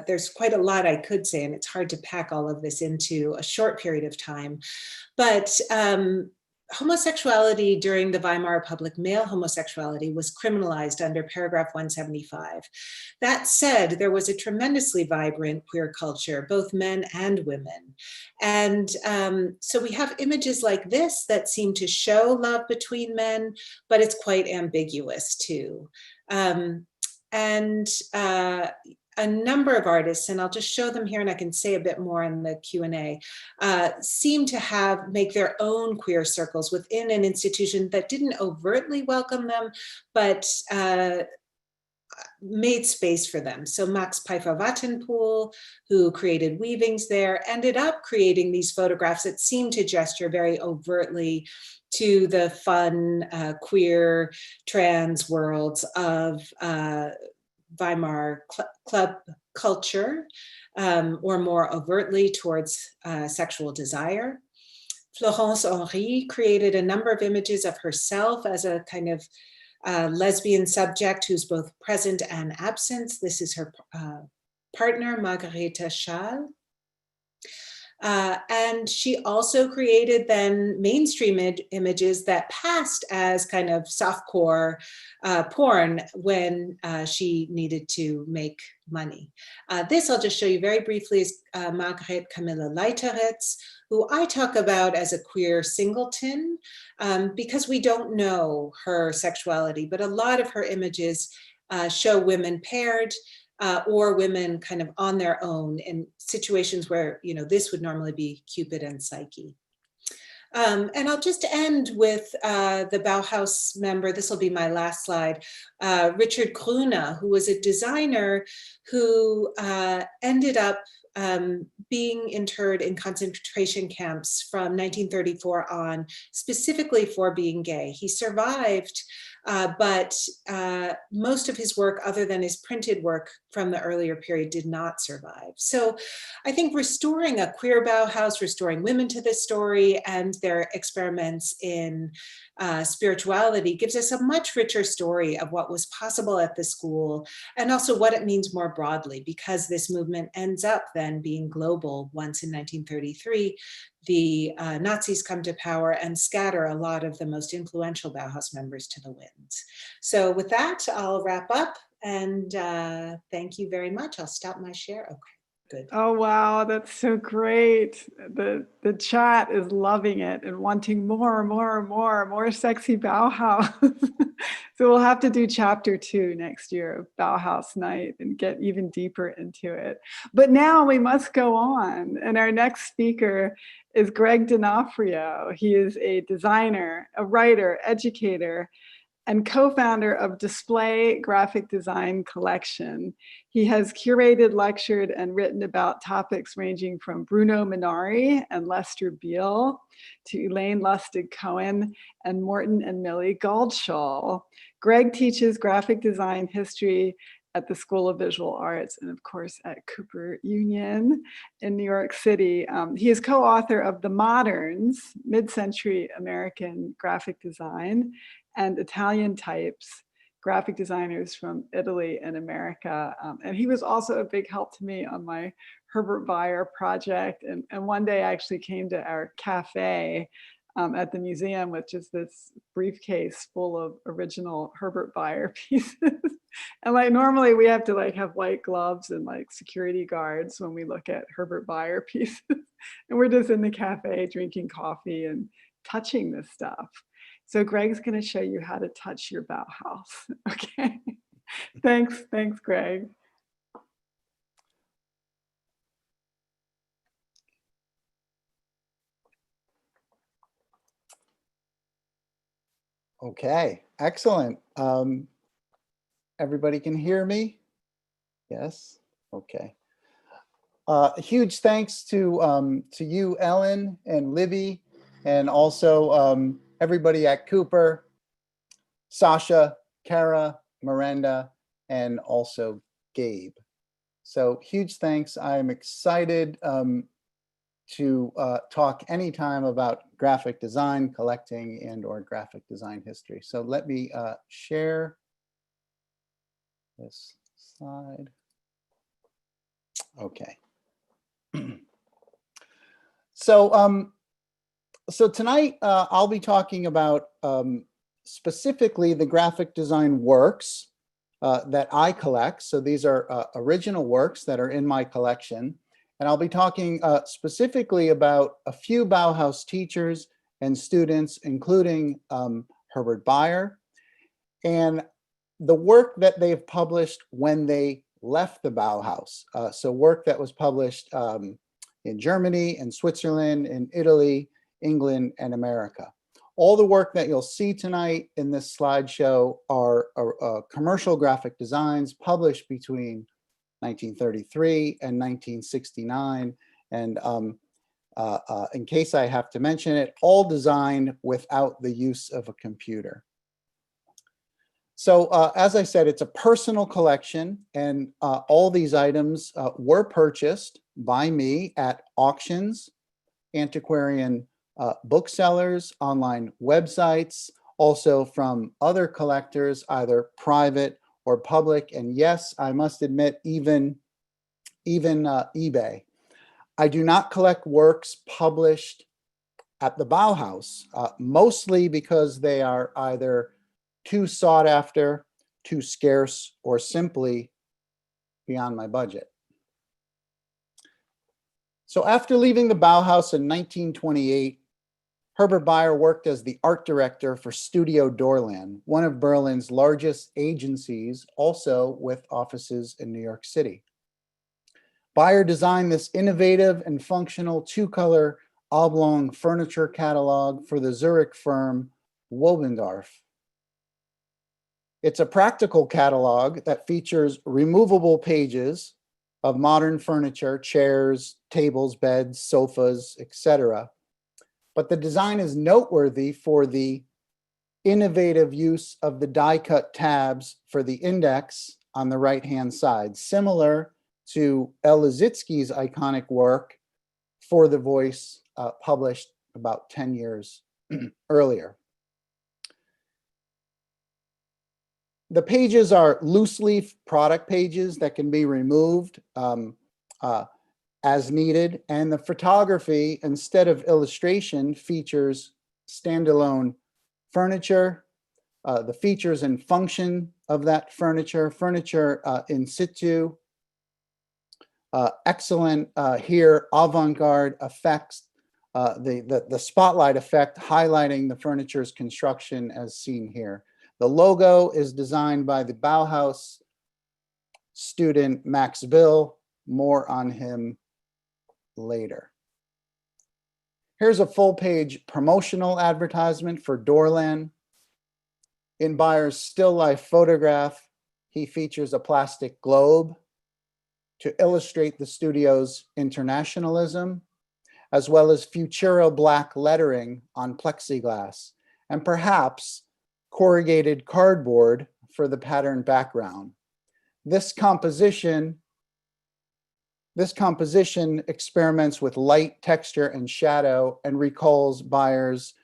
there's quite a lot I could say, and it's hard to pack all of this into a short period of time. But homosexuality during the Weimar Republic, male homosexuality, was criminalized under paragraph 175. That said, there was a tremendously vibrant queer culture, both men and women. And so we have images like this that seem to show love between men, but it's quite ambiguous too. A number of artists, and I'll just show them here and I can say a bit more in the Q&A, seem to make their own queer circles within an institution that didn't overtly welcome them, but made space for them. So Max Pfeiffer-Wattenpool, who created weavings there, ended up creating these photographs that seem to gesture very overtly to the fun, queer, trans worlds of Weimar club culture, or more overtly towards sexual desire. Florence Henry created a number of images of herself as a kind of lesbian subject who's both present and absent. This is her partner, Margareta Schall. And she also created then mainstream images that passed as kind of softcore porn when she needed to make money. This I'll just show you very briefly is Margaret Camilla Leiterrez, who I talk about as a queer singleton because we don't know her sexuality, but a lot of her images show women paired, or women kind of on their own in situations where, this would normally be Cupid and Psyche. And I'll just end with the Bauhaus member, this will be my last slide, Richard Kruna, who was a designer who ended up being interred in concentration camps from 1934 on, specifically for being gay. He survived, but most of his work, other than his printed work from the earlier period, did not survive. So I think restoring a queer Bauhaus, restoring women to this story and their experiments in spirituality gives us a much richer story of what was possible at the school and also what it means more broadly, because this movement ends up then being global once in 1933 the Nazis come to power and scatter a lot of the most influential Bauhaus members to the winds. So with that, I'll wrap up and thank you very much. I'll stop my share. Okay. Good. Oh, wow, that's so great. The chat is loving it and wanting more sexy Bauhaus. So we'll have to do chapter 2 next year of Bauhaus Night and get even deeper into it. But now we must go on. And our next speaker is Greg D'Onofrio. He is a designer, a writer, educator, and co-founder of Display Graphic Design Collection. He has curated, lectured, and written about topics ranging from Bruno Minari and Lester Beale to Elaine Lustig Cohen and Morton and Millie Goldschall. Greg teaches graphic design history at the School of Visual Arts, and of course at Cooper Union in New York City. He is co-author of The Moderns, Mid-Century American Graphic Design, and Italian Types, graphic designers from Italy and America. And he was also a big help to me on my Herbert Beyer project. And one day I actually came to our cafe at the museum with just this briefcase full of original Herbert Beyer pieces. And like normally we have to like have white gloves and like security guards when we look at Herbert Beyer pieces. And we're just in the cafe drinking coffee and touching this stuff. So Greg's going to show you how to touch your Bauhaus. Okay. Thanks, Greg. Okay, excellent. Everybody can hear me? Yes, okay. Huge thanks to you, Ellen and Libby, and also everybody at Cooper, Sasha, Kara, Miranda, and also Gabe. So huge thanks. I'm excited to talk anytime about graphic design, collecting, and or graphic design history. So let me share this slide. Okay. So tonight I'll be talking about specifically the graphic design works that I collect. So these are original works that are in my collection. And I'll be talking specifically about a few Bauhaus teachers and students, including Herbert Beyer, and the work that they've published when they left the Bauhaus. So work that was published in Germany, in Switzerland, in Italy, England, and America. All the work that you'll see tonight in this slideshow are commercial graphic designs published between 1933 and 1969. And in case I have to mention it, all designed without the use of a computer. So as I said, it's a personal collection, and all these items were purchased by me at auctions, antiquarian booksellers, online websites, also from other collectors, either private or public, and yes, I must admit, even eBay. I do not collect works published at the Bauhaus, mostly because they are either too sought after, too scarce, or simply beyond my budget. So after leaving the Bauhaus in 1928, Herbert Beyer worked as the art director for Studio Dorland, one of Berlin's largest agencies, also with offices in New York City. Beyer designed this innovative and functional two-color oblong furniture catalog for the Zurich firm Wobendorf. It's a practical catalog that features removable pages of modern furniture, chairs, tables, beds, sofas, etc. But the design is noteworthy for the innovative use of the die-cut tabs for the index on the right-hand side, similar to El Lissitzky's iconic work For the Voice, published about 10 years earlier. The pages are loose leaf product pages that can be removed as needed, and the photography, instead of illustration, features standalone furniture, the features and function of that furniture, in situ, excellent here avant-garde effects, the spotlight effect highlighting the furniture's construction as seen here. The logo is designed by the Bauhaus student Max Bill. More on him later. Here's a full-page promotional advertisement for Dorland. In Beyer's still life photograph, he features a plastic globe to illustrate the studio's internationalism, as well as Futuro black lettering on plexiglass, and perhaps corrugated cardboard for the pattern background. This composition experiments with light, texture, and shadow and recalls Beyer's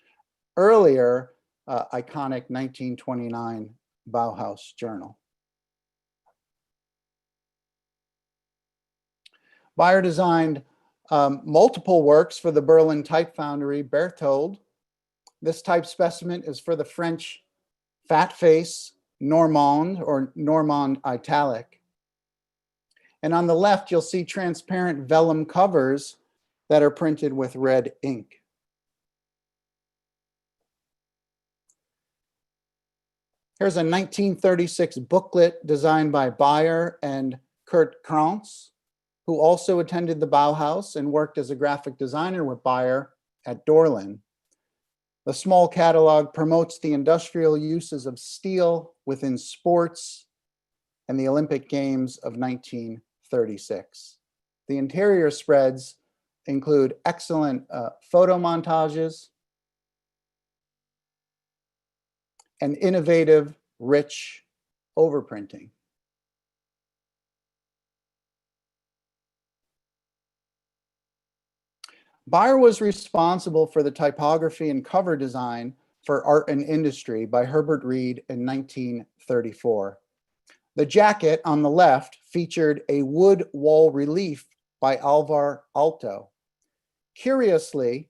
earlier iconic 1929 Bauhaus journal. Beyer designed multiple works for the Berlin type foundry Berthold. This type specimen is for the French fat face Normand or Normand italic. And on the left, you'll see transparent vellum covers that are printed with red ink. Here's a 1936 booklet designed by Beyer and Kurt Krantz, who also attended the Bauhaus and worked as a graphic designer with Beyer at Dorlin. The small catalog promotes the industrial uses of steel within sports and the Olympic Games of 1936. The interior spreads include excellent photo montages and innovative, rich overprinting. Beyer was responsible for the typography and cover design for Art and Industry by Herbert Reed in 1934. The jacket on the left featured a wood wall relief by Alvar Aalto. Curiously,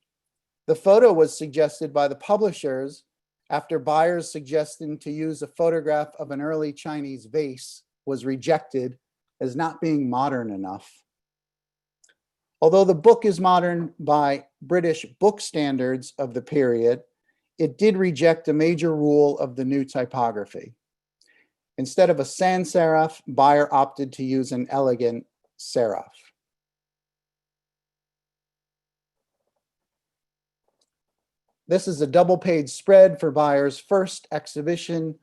the photo was suggested by the publishers after Beyer's suggestion to use a photograph of an early Chinese vase was rejected as not being modern enough. Although the book is modern by British book standards of the period, it did reject a major rule of the new typography. Instead of a sans serif, Beyer opted to use an elegant serif. This is a double-page spread for Beyer's first exhibition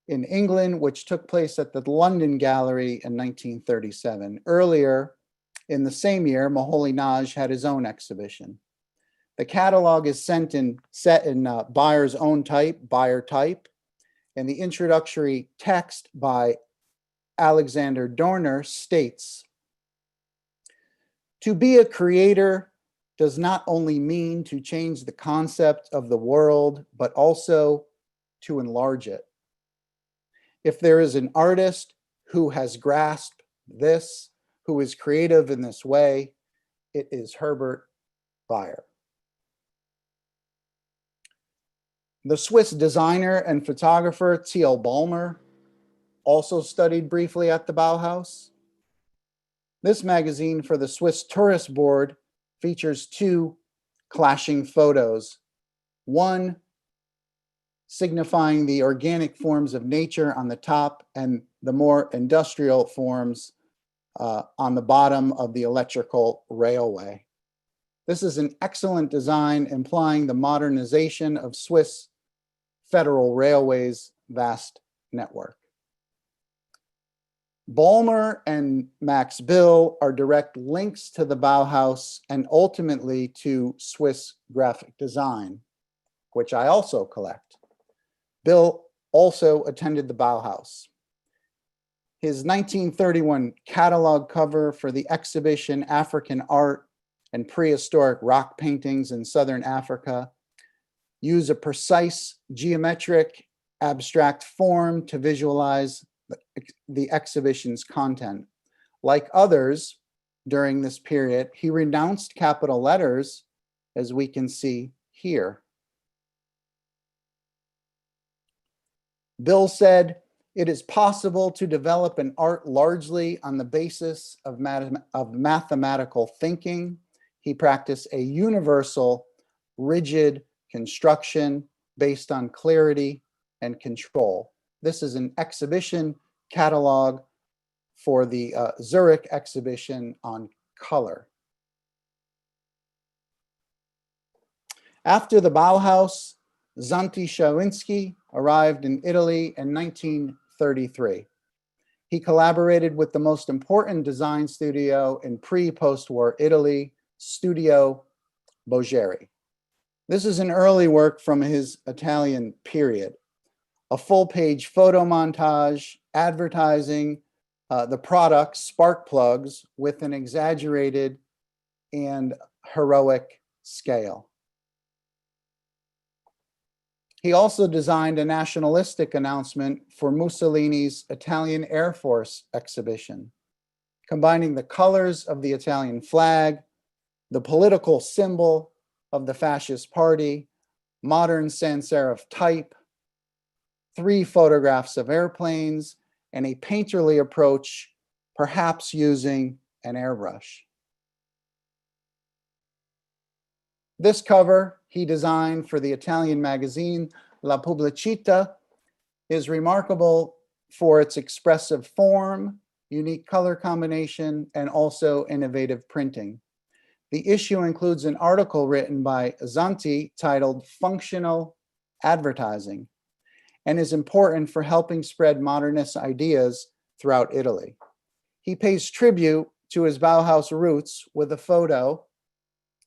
in England, which took place at the London Gallery in 1937. Earlier in the same year, Moholy-Nagy had his own exhibition. The catalog is set in Beyer's own type, Beyer type, and the introductory text by Alexander Dorner states, "To be a creator does not only mean to change the concept of the world, but also to enlarge it. If there is an artist who has grasped this, who is creative in this way, it is Herbert Beyer." The Swiss designer and photographer T.L. Ballmer also studied briefly at the Bauhaus. This magazine for the Swiss Tourist Board features two clashing photos, one signifying the organic forms of nature on the top and the more industrial forms on the bottom of the electrical railway. This is an excellent design implying the modernization of Swiss Federal Railway's vast network. Ballmer and Max Bill are direct links to the Bauhaus and ultimately to Swiss graphic design, which I also collect. Bill also attended the Bauhaus. His 1931 catalog cover for the exhibition African Art and Prehistoric Rock Paintings in Southern Africa use a precise geometric abstract form to visualize the exhibition's content. Like others during this period, he renounced capital letters, as we can see here. Bill said, "It is possible to develop an art largely on the basis of mathematical thinking." He practiced a universal, rigid construction based on clarity and control. This is an exhibition catalog for the Zurich exhibition on color. After the Bauhaus, Zanti Szawinski arrived in Italy in 1933. He collaborated with the most important design studio in pre-post-war Italy, Studio Boggeri. This is an early work from his Italian period. A full-page photo montage, advertising, the product spark plugs with an exaggerated and heroic scale. He also designed a nationalistic announcement for Mussolini's Italian Air Force exhibition, combining the colors of the Italian flag, the political symbol of the fascist party, modern sans serif type, 3 photographs of airplanes, and a painterly approach, perhaps using an airbrush. This cover he designed for the Italian magazine La Pubblicità is remarkable for its expressive form, unique color combination, and also innovative printing. The issue includes an article written by Zanti titled Functional Advertising, and is important for helping spread modernist ideas throughout Italy. He pays tribute to his Bauhaus roots with a photo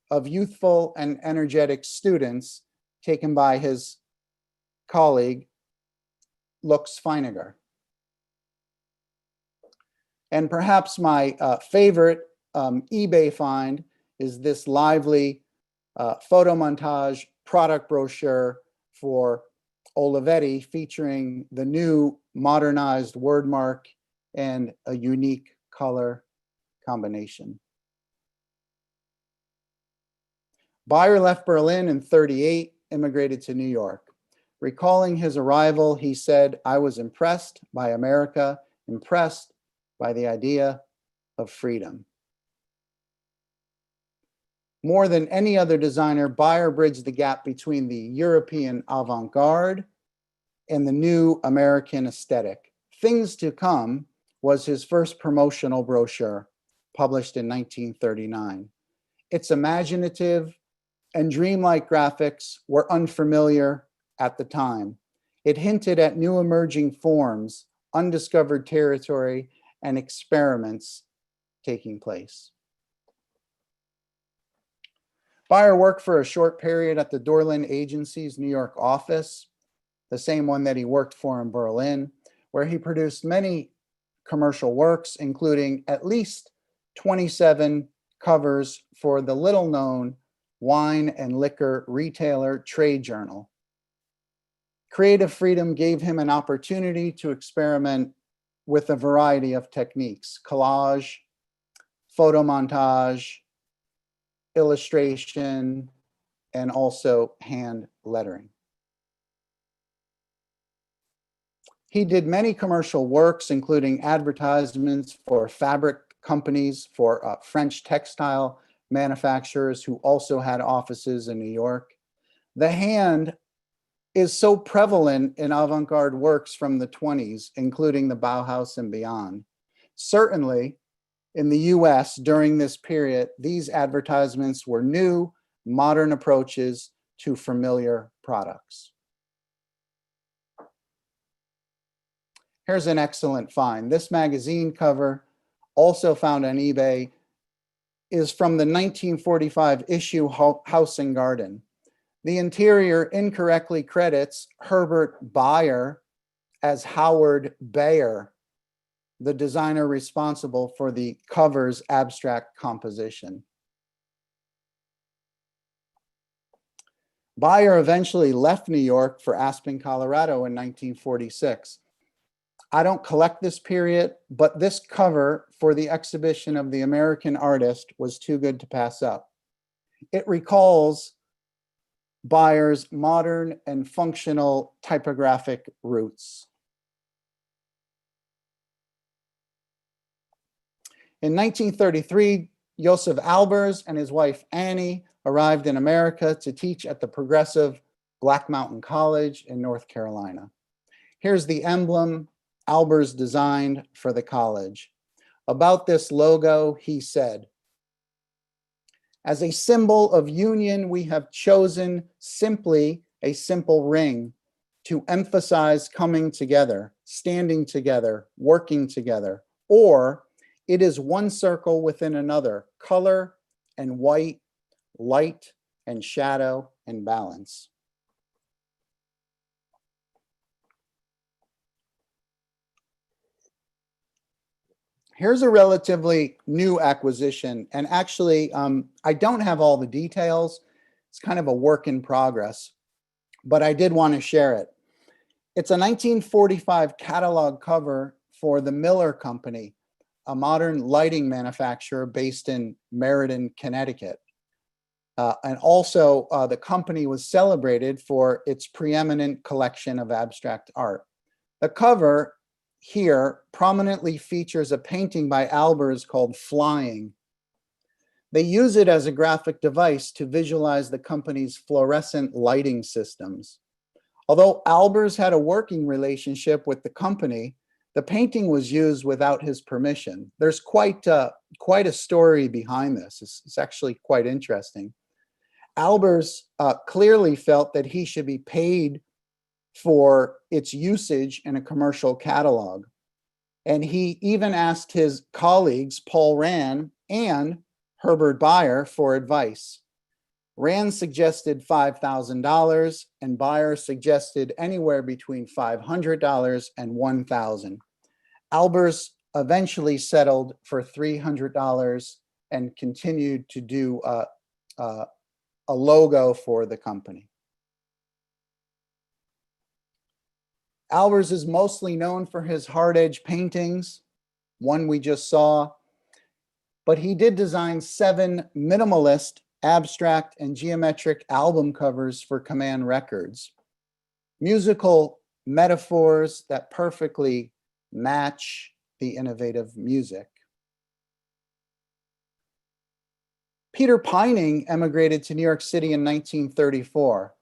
of youthful and energetic students taken by his colleague, Lux Feiniger. And perhaps my favorite eBay find is this lively photo montage product brochure for Olivetti featuring the new modernized wordmark and a unique color combination. Beyer left Berlin in '38, immigrated to New York. Recalling his arrival, he said, "I was impressed by America, impressed by the idea of freedom." More than any other designer, Beyer bridged the gap between the European avant-garde and the new American aesthetic. Things to Come was his first promotional brochure, published in 1939. Its imaginative and dreamlike graphics were unfamiliar at the time. It hinted at new emerging forms, undiscovered territory, and experiments taking place. Beyer worked for a short period at the Dorlin Agency's New York office, the same one that he worked for in Berlin, where he produced many commercial works, including at least 27 covers for the little-known wine and liquor retailer Trade Journal. Creative freedom gave him an opportunity to experiment with a variety of techniques: collage, photo montage, illustration, and also hand lettering. He did many commercial works, including advertisements for fabric companies, for French textile manufacturers who also had offices in New York. The hand is so prevalent in avant-garde works from the 20s, including the Bauhaus and beyond. Certainly, in the US during this period, these advertisements were new, modern approaches to familiar products. Here's an excellent find. This magazine cover, also found on eBay, is from the 1945 issue House and Garden. The interior incorrectly credits Herbert Beyer as Howard Beyer, the designer responsible for the cover's abstract composition. Beyer eventually left New York for Aspen, Colorado in 1946. I don't collect this period, but this cover for the exhibition of the American artist was too good to pass up. It recalls Beyer's modern and functional typographic roots. In 1933, Joseph Albers and his wife Annie arrived in America to teach at the progressive Black Mountain College in North Carolina. Here's the emblem Albers designed for the college. About this logo, he said, "As a symbol of union, we have chosen simply a simple ring to emphasize coming together, standing together, working together, or it is one circle within another, color and white, light and shadow and balance." Here's a relatively new acquisition. And actually, I don't have all the details. It's kind of a work in progress, but I did want to share it. It's a 1945 catalog cover for the Miller Company, a modern lighting manufacturer based in Meriden, Connecticut. And also, the company was celebrated for its preeminent collection of abstract art. The cover here prominently features a painting by Albers called Flying. They use it as a graphic device to visualize the company's fluorescent lighting systems. Although Albers had a working relationship with the company, the painting was used without his permission. There's quite a story behind this. It's actually quite interesting. Albers clearly felt that he should be paid for its usage in a commercial catalog. And he even asked his colleagues, Paul Rand and Herbert Beyer, for advice. Rand suggested $5,000 and Beyer suggested anywhere between $500 and $1,000. Albers eventually settled for $300 and continued to do a logo for the company. Albers is mostly known for his hard edge paintings, one we just saw, but he did design 7 minimalist, abstract, and geometric album covers for Command Records. Musical metaphors that perfectly match the innovative music. Peter Pining emigrated to New York City in 1934.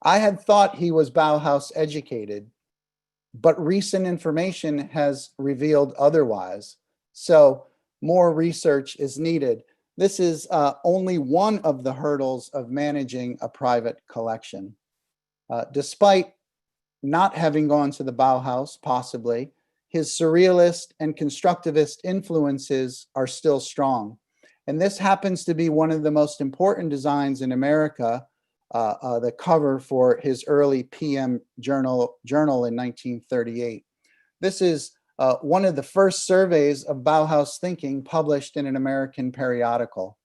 I had thought he was Bauhaus educated, but recent information has revealed otherwise. So more research is needed. This is only one of the hurdles of managing a private collection. Despite not having gone to the Bauhaus, possibly, his surrealist and constructivist influences are still strong. And this happens to be one of the most important designs in America, the cover for his early PM journal in 1938. This is one of the first surveys of Bauhaus thinking published in an American periodical.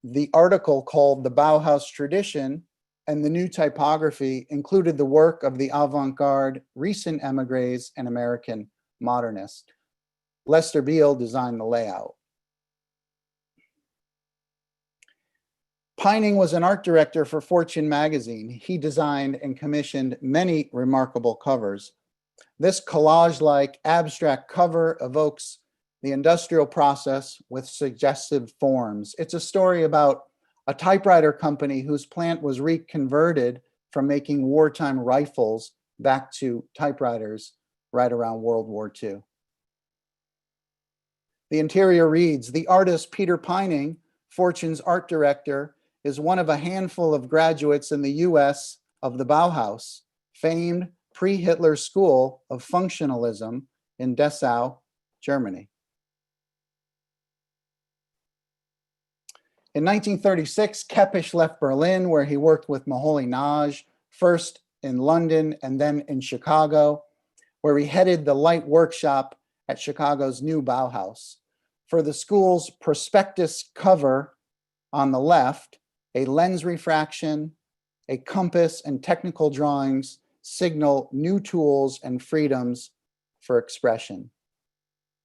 The article, called The Bauhaus Tradition and the New Typography, included the work of the avant-garde recent emigres and American modernists. Lester Beale designed the layout. Pining was an art director for Fortune magazine. He designed and commissioned many remarkable covers. This collage-like abstract cover evokes the industrial process with suggestive forms. It's a story about a typewriter company whose plant was reconverted from making wartime rifles back to typewriters right around World War II. The interior reads, the artist Peter Pining, Fortune's art director, is one of a handful of graduates in the US of the Bauhaus, famed pre-Hitler school of functionalism in Dessau, Germany. In 1936, Keppisch left Berlin, where he worked with Moholy-Nagy, first in London and then in Chicago, where he headed the light workshop at Chicago's new Bauhaus. For the school's prospectus cover on the left, a lens refraction, a compass, and technical drawings signal new tools and freedoms for expression.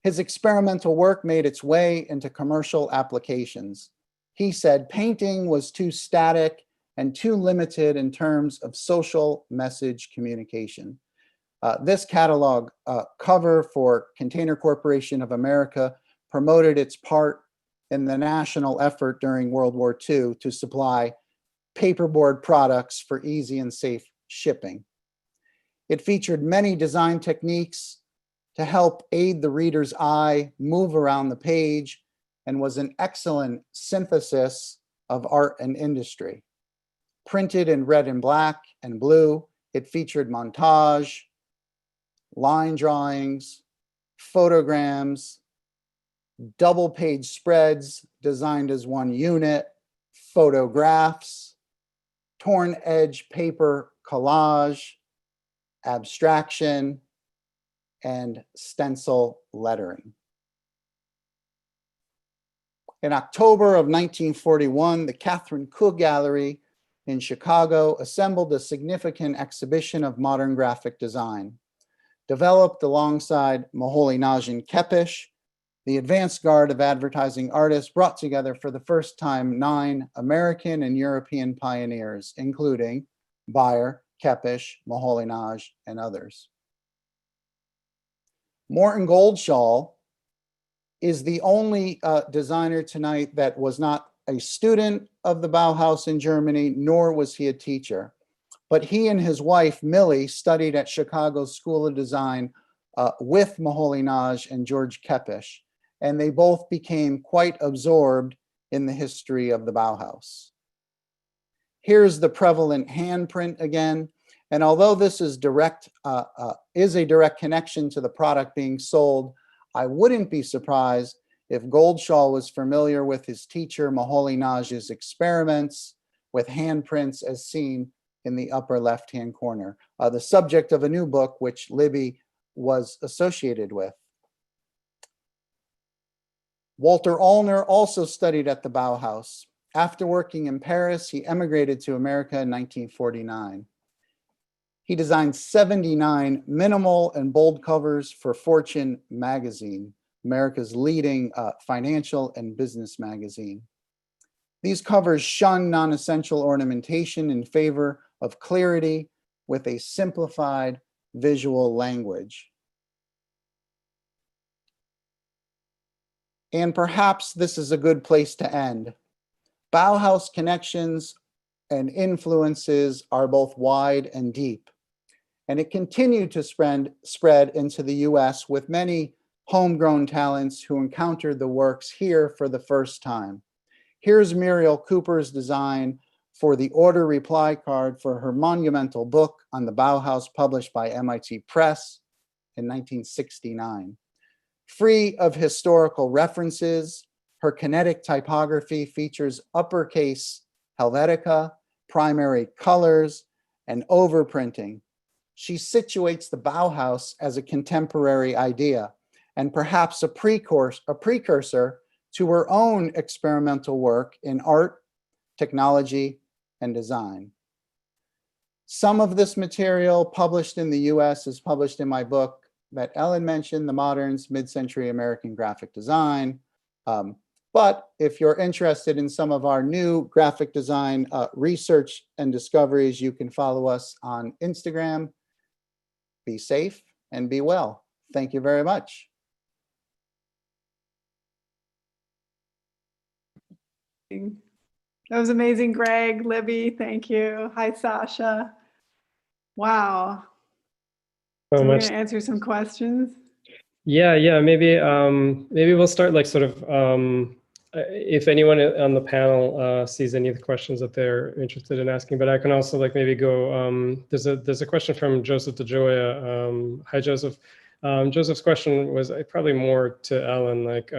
His experimental work made its way into commercial applications. He said painting was too static and too limited in terms of social message communication. This catalog cover for Container Corporation of America promoted its part in the national effort during World War II to supply paperboard products for easy and safe shipping. It featured many design techniques to help aid the reader's eye move around the page and was an excellent synthesis of art and industry. Printed in red and black and blue, it featured montage, line drawings, photograms, double page spreads designed as one unit, photographs, torn edge paper collage, abstraction, and stencil lettering. In October of 1941, the Catherine Cook Gallery in Chicago assembled a significant exhibition of modern graphic design. Developed alongside Moholy-Nagy and Kepes, the advanced guard of advertising artists brought together for the first time 9 American and European pioneers, including Beyer, Kepes, Moholy-Nagy, and others. Morton Goldschall is the only designer tonight that was not a student of the Bauhaus in Germany, nor was he a teacher. But he and his wife, Millie, studied at Chicago's School of Design with Moholy-Nagy and George Kepes, and they both became quite absorbed in the history of the Bauhaus. Here's the prevalent handprint again. And although this is a direct connection to the product being sold, I wouldn't be surprised if Goldschall was familiar with his teacher Moholy-Nagy's experiments with handprints as seen in the upper left-hand corner, the subject of a new book which Libby was associated with. Walter Allner also studied at the Bauhaus. After working in Paris, he emigrated to America in 1949. He designed 79 minimal and bold covers for Fortune magazine, America's leading financial and business magazine. These covers shun non-essential ornamentation in favor of clarity with a simplified visual language. And perhaps this is a good place to end. Bauhaus connections and influences are both wide and deep. And it continued to spread into the US with many homegrown talents who encountered the works here for the first time. Here's Muriel Cooper's design for the order reply card for her monumental book on the Bauhaus published by MIT Press in 1969. Free of historical references, her kinetic typography features uppercase Helvetica, primary colors, and overprinting. She situates the Bauhaus as a contemporary idea and perhaps a precursor to her own experimental work in art, technology, and design. Some of this material published in the US is published in my book that Ellen mentioned, The Moderns, Mid-Century American Graphic Design. But if you're interested in some of our new graphic design research and discoveries, you can follow us on Instagram. Be safe and be well. Thank you very much. That was amazing, Greg, Libby, thank you. Hi, Sasha. Wow. So we're going to answer some questions. Yeah, maybe we'll start like sort of, if anyone on the panel sees any of the questions that they're interested in asking, but I can also like maybe go, there's a question from Joseph DeJoya. Hi, Joseph. Joseph's question was probably more to Ellen, like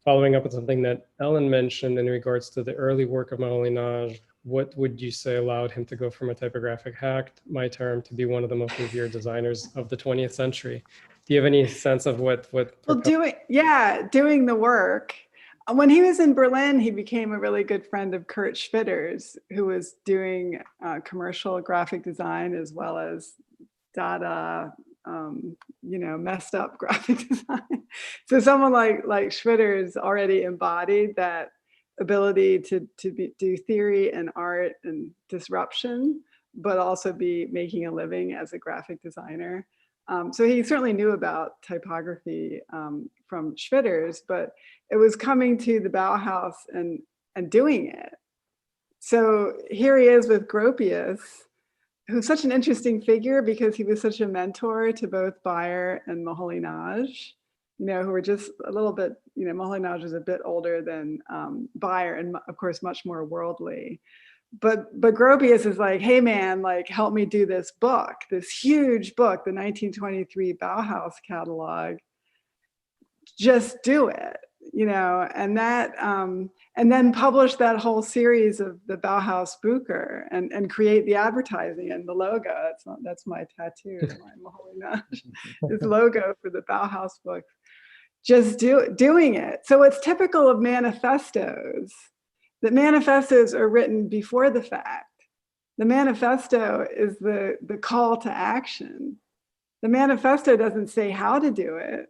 following up on something that Ellen mentioned in regards to the early work of Moholy-Nagy. What would you say allowed him to go from a typographic hack, my term, to be one of the most revered designers of the 20th century? Do you have any sense of what? Well, doing the work. When he was in Berlin, he became a really good friend of Kurt Schwitter's, who was doing commercial graphic design as well as Dada, messed up graphic design. So someone like Schwitter's already embodied that ability to do theory and art and disruption, but also be making a living as a graphic designer. So he certainly knew about typography from Schwitter's, but it was coming to the Bauhaus and doing it. So here he is with Gropius, who's such an interesting figure because he was such a mentor to both Beyer and Moholy-Nagy, who were just a little bit, Moholy-Nagy was a bit older than Beyer and of course much more worldly. But Gropius is like, hey man, like help me do this book, this huge book, the 1923 Bauhaus catalog. Just do it, and that, and then publish that whole series of the Bauhaus Bücher and create the advertising and the logo. That's my tattoo, my Moholy-Nagy, this logo for the Bauhaus book. just doing it. So it's typical of manifestos, that manifestos are written before the fact. The manifesto is the call to action. The manifesto doesn't say how to do it.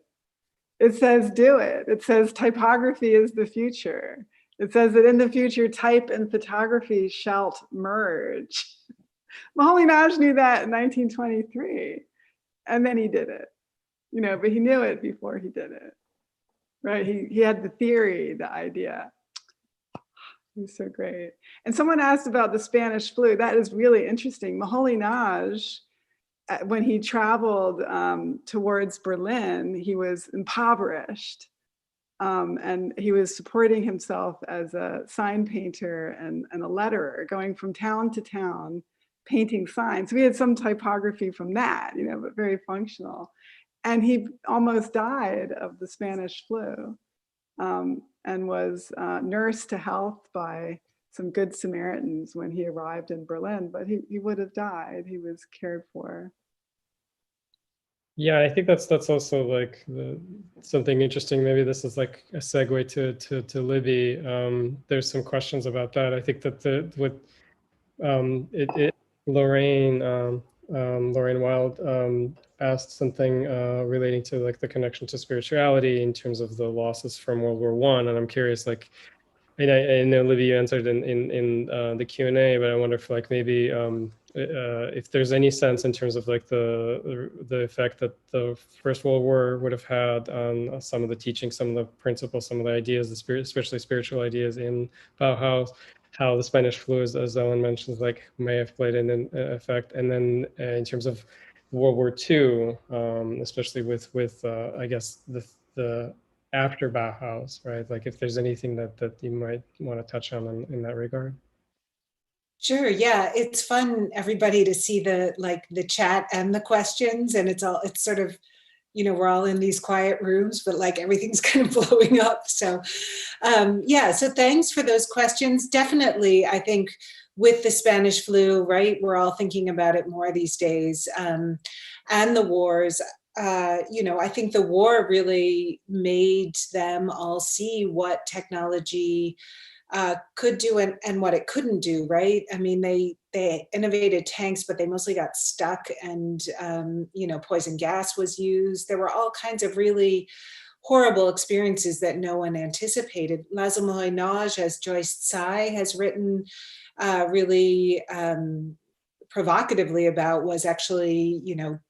It says do it. It says typography is the future. It says that in the future, type and photography shall merge. Moholy-Nagy knew that in 1923, and then he did it, but he knew it before he did it, right? He had the theory, the idea. He's so great. And someone asked about the Spanish flu. That is really interesting. Moholy-Nagy, when he traveled towards Berlin, he was impoverished. And he was supporting himself as a sign painter and a letterer, going from town to town, painting signs. So we had some typography from that, but very functional. And he almost died of the Spanish flu and was nursed to health by some good Samaritans when he arrived in Berlin, but he would have died. He was cared for. Yeah, I think that's also like something interesting. Maybe this is like a segue to Libby. There's some questions about that. I think that Lorraine Wild asked something relating to like the connection to spirituality in terms of the losses from World War I, and I'm curious, like, and I know Libby, you answered in the Q&A, but I wonder if like maybe if there's any sense in terms of like the effect that the First World War would have had on some of the teaching, some of the principles, some of the ideas, especially spiritual ideas in Bauhaus, how the Spanish flu, as Ellen mentions, like may have played an effect. And then in terms of World War II, especially with I guess the after Bauhaus, right? Like if there's anything that you might want to touch on in that regard. Sure. Yeah, it's fun, everybody, to see the chat and the questions, and it's sort of, we're all in these quiet rooms, but like everything's kind of blowing up. So yeah, so thanks for those questions. Definitely, I think with the Spanish flu, right, we're all thinking about it more these days, and the wars. I think the war really made them all see what technology could do and what it couldn't do, right? I mean, they innovated tanks, but they mostly got stuck, and poison gas was used. There were all kinds of really horrible experiences that no one anticipated. László Moholy-Nagy, as Joyce Tsai has written really provocatively about, was actually,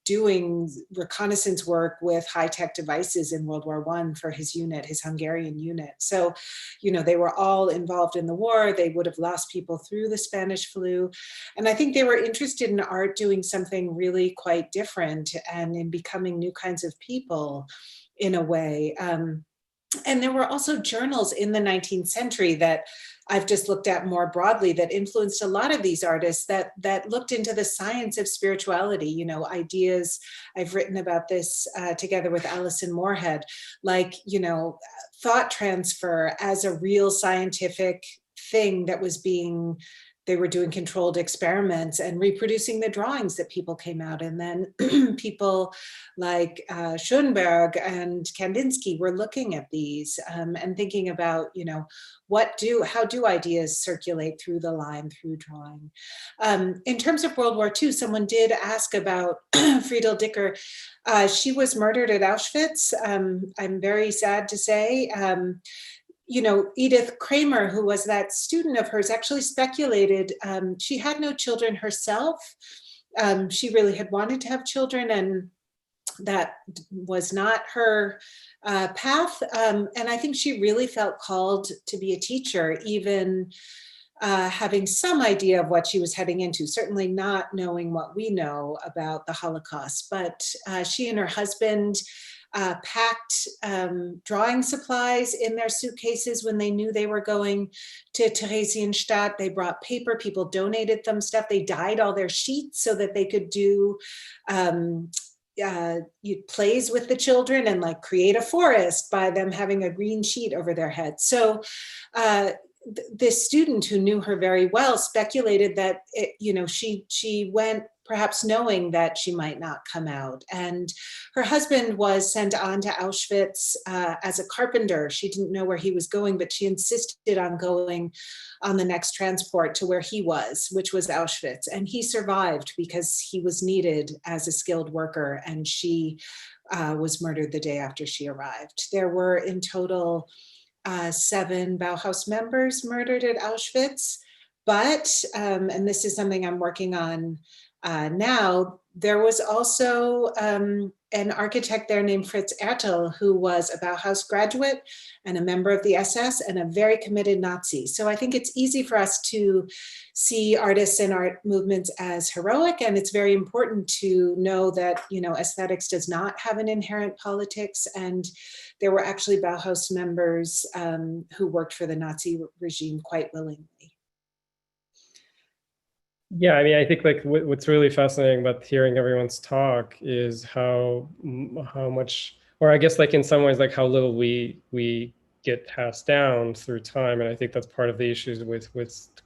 doing reconnaissance work with high-tech devices in World War I for his unit, his Hungarian unit. So, they were all involved in the war. They would have lost people through the Spanish flu. And I think they were interested in art doing something really quite different and in becoming new kinds of people in a way. And there were also journals in the 19th century that I've just looked at more broadly that influenced a lot of these artists that looked into the science of spirituality, ideas. I've written about this together with Alison Moorhead, like, thought transfer as a real scientific thing that was they were doing controlled experiments and reproducing the drawings that people came out. And then people like Schoenberg and Kandinsky were looking at these and thinking about, how do ideas circulate through the line, through drawing? In terms of World War II, someone did ask about Friedel Dicker. She was murdered at Auschwitz. I'm very sad to say. Edith Kramer, who was that student of hers, actually speculated, she had no children herself. She really had wanted to have children, and that was not her path. And I think she really felt called to be a teacher, even having some idea of what she was heading into, certainly not knowing what we know about the Holocaust. But she and her husband packed drawing supplies in their suitcases when they knew they were going to Theresienstadt. They brought paper, people donated them stuff. They dyed all their sheets so that they could do plays with the children and like create a forest by them having a green sheet over their heads. So this student who knew her very well speculated that she went perhaps knowing that she might not come out. And her husband was sent on to Auschwitz as a carpenter. She didn't know where he was going, but she insisted on going on the next transport to where he was, which was Auschwitz. And he survived because he was needed as a skilled worker, and she was murdered the day after she arrived. There were in total 7 Bauhaus members murdered at Auschwitz, but, and this is something I'm working on now, there was also an architect there named Fritz Ertl, who was a Bauhaus graduate and a member of the SS and a very committed Nazi. So I think it's easy for us to see artists and art movements as heroic, and it's very important to know that, aesthetics does not have an inherent politics, and there were actually Bauhaus members who worked for the Nazi regime quite willingly. Yeah, I mean, I think like what's really fascinating about hearing everyone's talk is how much, or I guess like in some ways, like how little we get passed down through time. And I think that's part of the issues with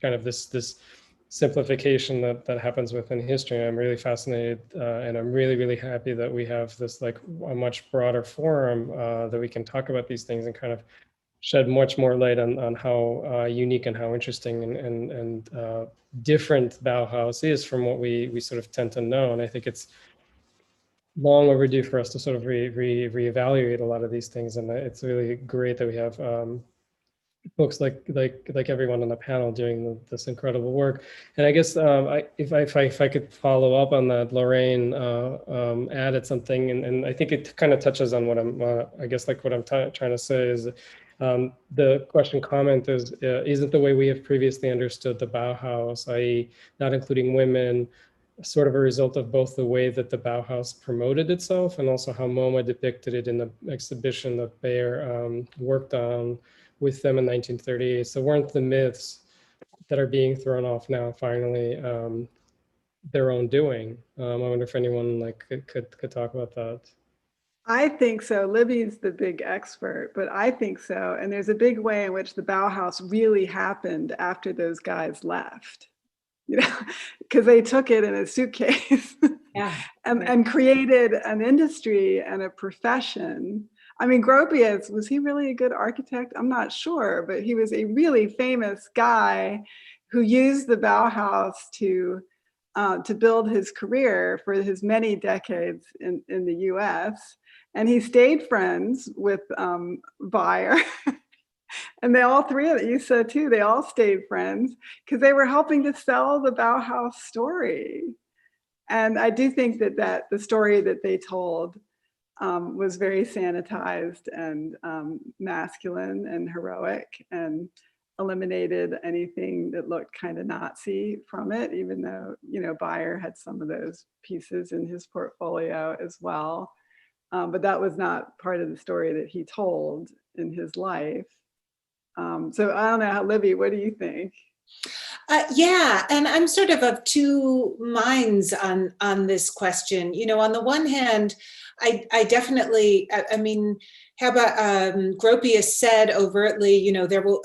kind of this simplification that happens within history. And I'm really fascinated, and I'm really happy that we have this like a much broader forum that we can talk about these things and kind of shed much more light on how unique and how interesting and different Bauhaus is from what we sort of tend to know. And I think it's long overdue for us to sort of reevaluate a lot of these things. And it's really great that we have folks like everyone on the panel doing this incredible work. And I guess if I could follow up on that, Lorraine added something, and I think it kind of touches on what I'm I guess like what I'm trying to say is the question comment is, isn't the way we have previously understood the Bauhaus, i.e. not including women, sort of a result of both the way that the Bauhaus promoted itself and also how MoMA depicted it in the exhibition that Beyer worked on with them in 1938. So weren't the myths that are being thrown off now finally their own doing? I wonder if anyone like could talk about that. I think so. Libby's the big expert, but I think so. And there's a big way in which the Bauhaus really happened after those guys left, because they took it in a suitcase and created an industry and a profession. I mean, Gropius, was he really a good architect? I'm not sure, but he was a really famous guy who used the Bauhaus to build his career for his many decades in the US. And he stayed friends with Beyer. And they all three of you said too, they all stayed friends because they were helping to sell the Bauhaus story. And I do think that the story that they told was very sanitized and masculine and heroic, and eliminated anything that looked kind of Nazi from it, even though, Beyer had some of those pieces in his portfolio as well. But that was not part of the story that he told in his life. So I don't know, Libby, what do you think? Yeah, and I'm sort of two minds on this question. On the one hand, I definitely, I mean, Gropius said overtly, there will,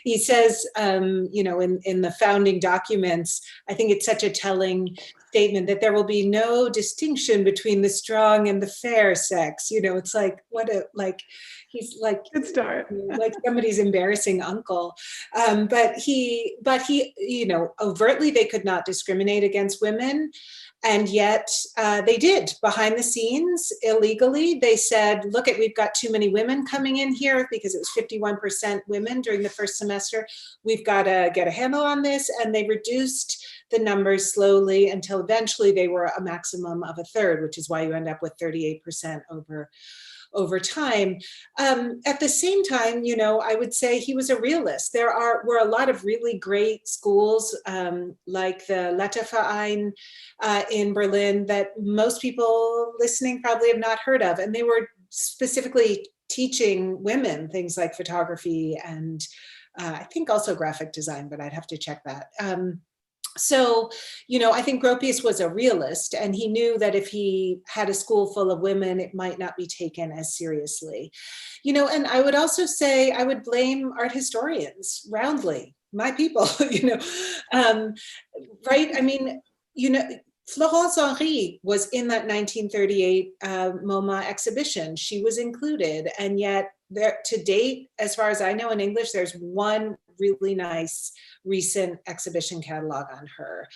he says, in the founding documents, I think it's such a telling statement that there will be no distinction between the strong and the fair sex. It's like, he's like, good start. Like somebody's embarrassing uncle. But he, overtly they could not discriminate against women. And yet they did behind the scenes illegally. They said, look, we've got too many women coming in here because it was 51% women during the first semester. We've got to get a handle on this. And they reduced the numbers slowly until eventually they were a maximum of a third, which is why you end up with 38% over time. At the same time, I would say he was a realist. There were a lot of really great schools like the Letterverein in Berlin that most people listening probably have not heard of. And they were specifically teaching women things like photography and I think also graphic design, but I'd have to check that. So, I think Gropius was a realist, and he knew that if he had a school full of women, it might not be taken as seriously. And I would also say I would blame art historians roundly, my people, right? I mean, Florence Henry was in that 1938 MoMA exhibition. She was included, and yet there, to date, as far as I know in English, there's one really nice recent exhibition catalog on her.